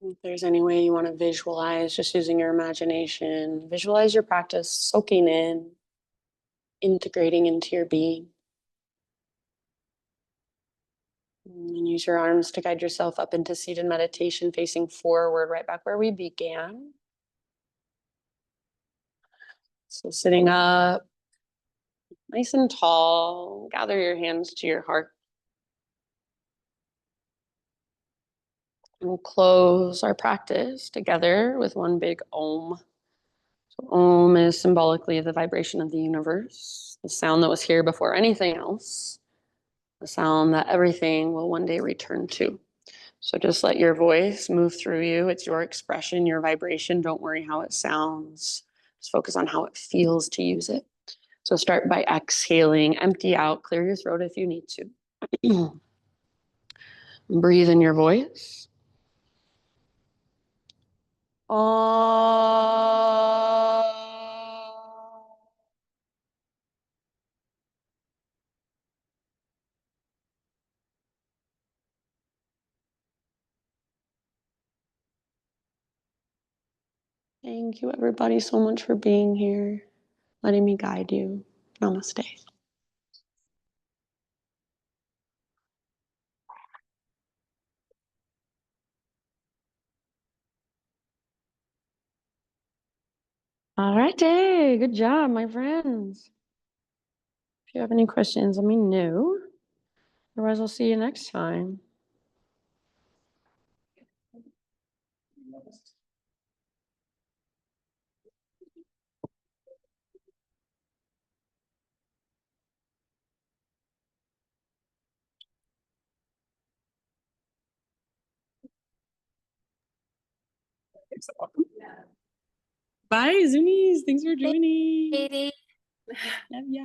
If there's any way you want to visualize, just using your imagination, visualize your practice soaking in, integrating into your being. And use your arms to guide yourself up into seated meditation, facing forward, right back where we began. So sitting up, nice and tall, gather your hands to your heart. And we'll close our practice together with one big Om. So Om is symbolically the vibration of the universe, the sound that was here before anything else, the sound that everything will one day return to. So just let your voice move through you. It's your expression, your vibration. Don't worry how it sounds. Just focus on how it feels to use it. So start by exhaling, empty out, clear your throat if you need to. Breathe in your voice. Thank you, everybody, so much for being here, letting me guide you. Namaste. All right, good job, my friends. If you have any questions, let me know. Otherwise, I'll see you next time. Bye, Zoomies. Thanks for joining. Love ya.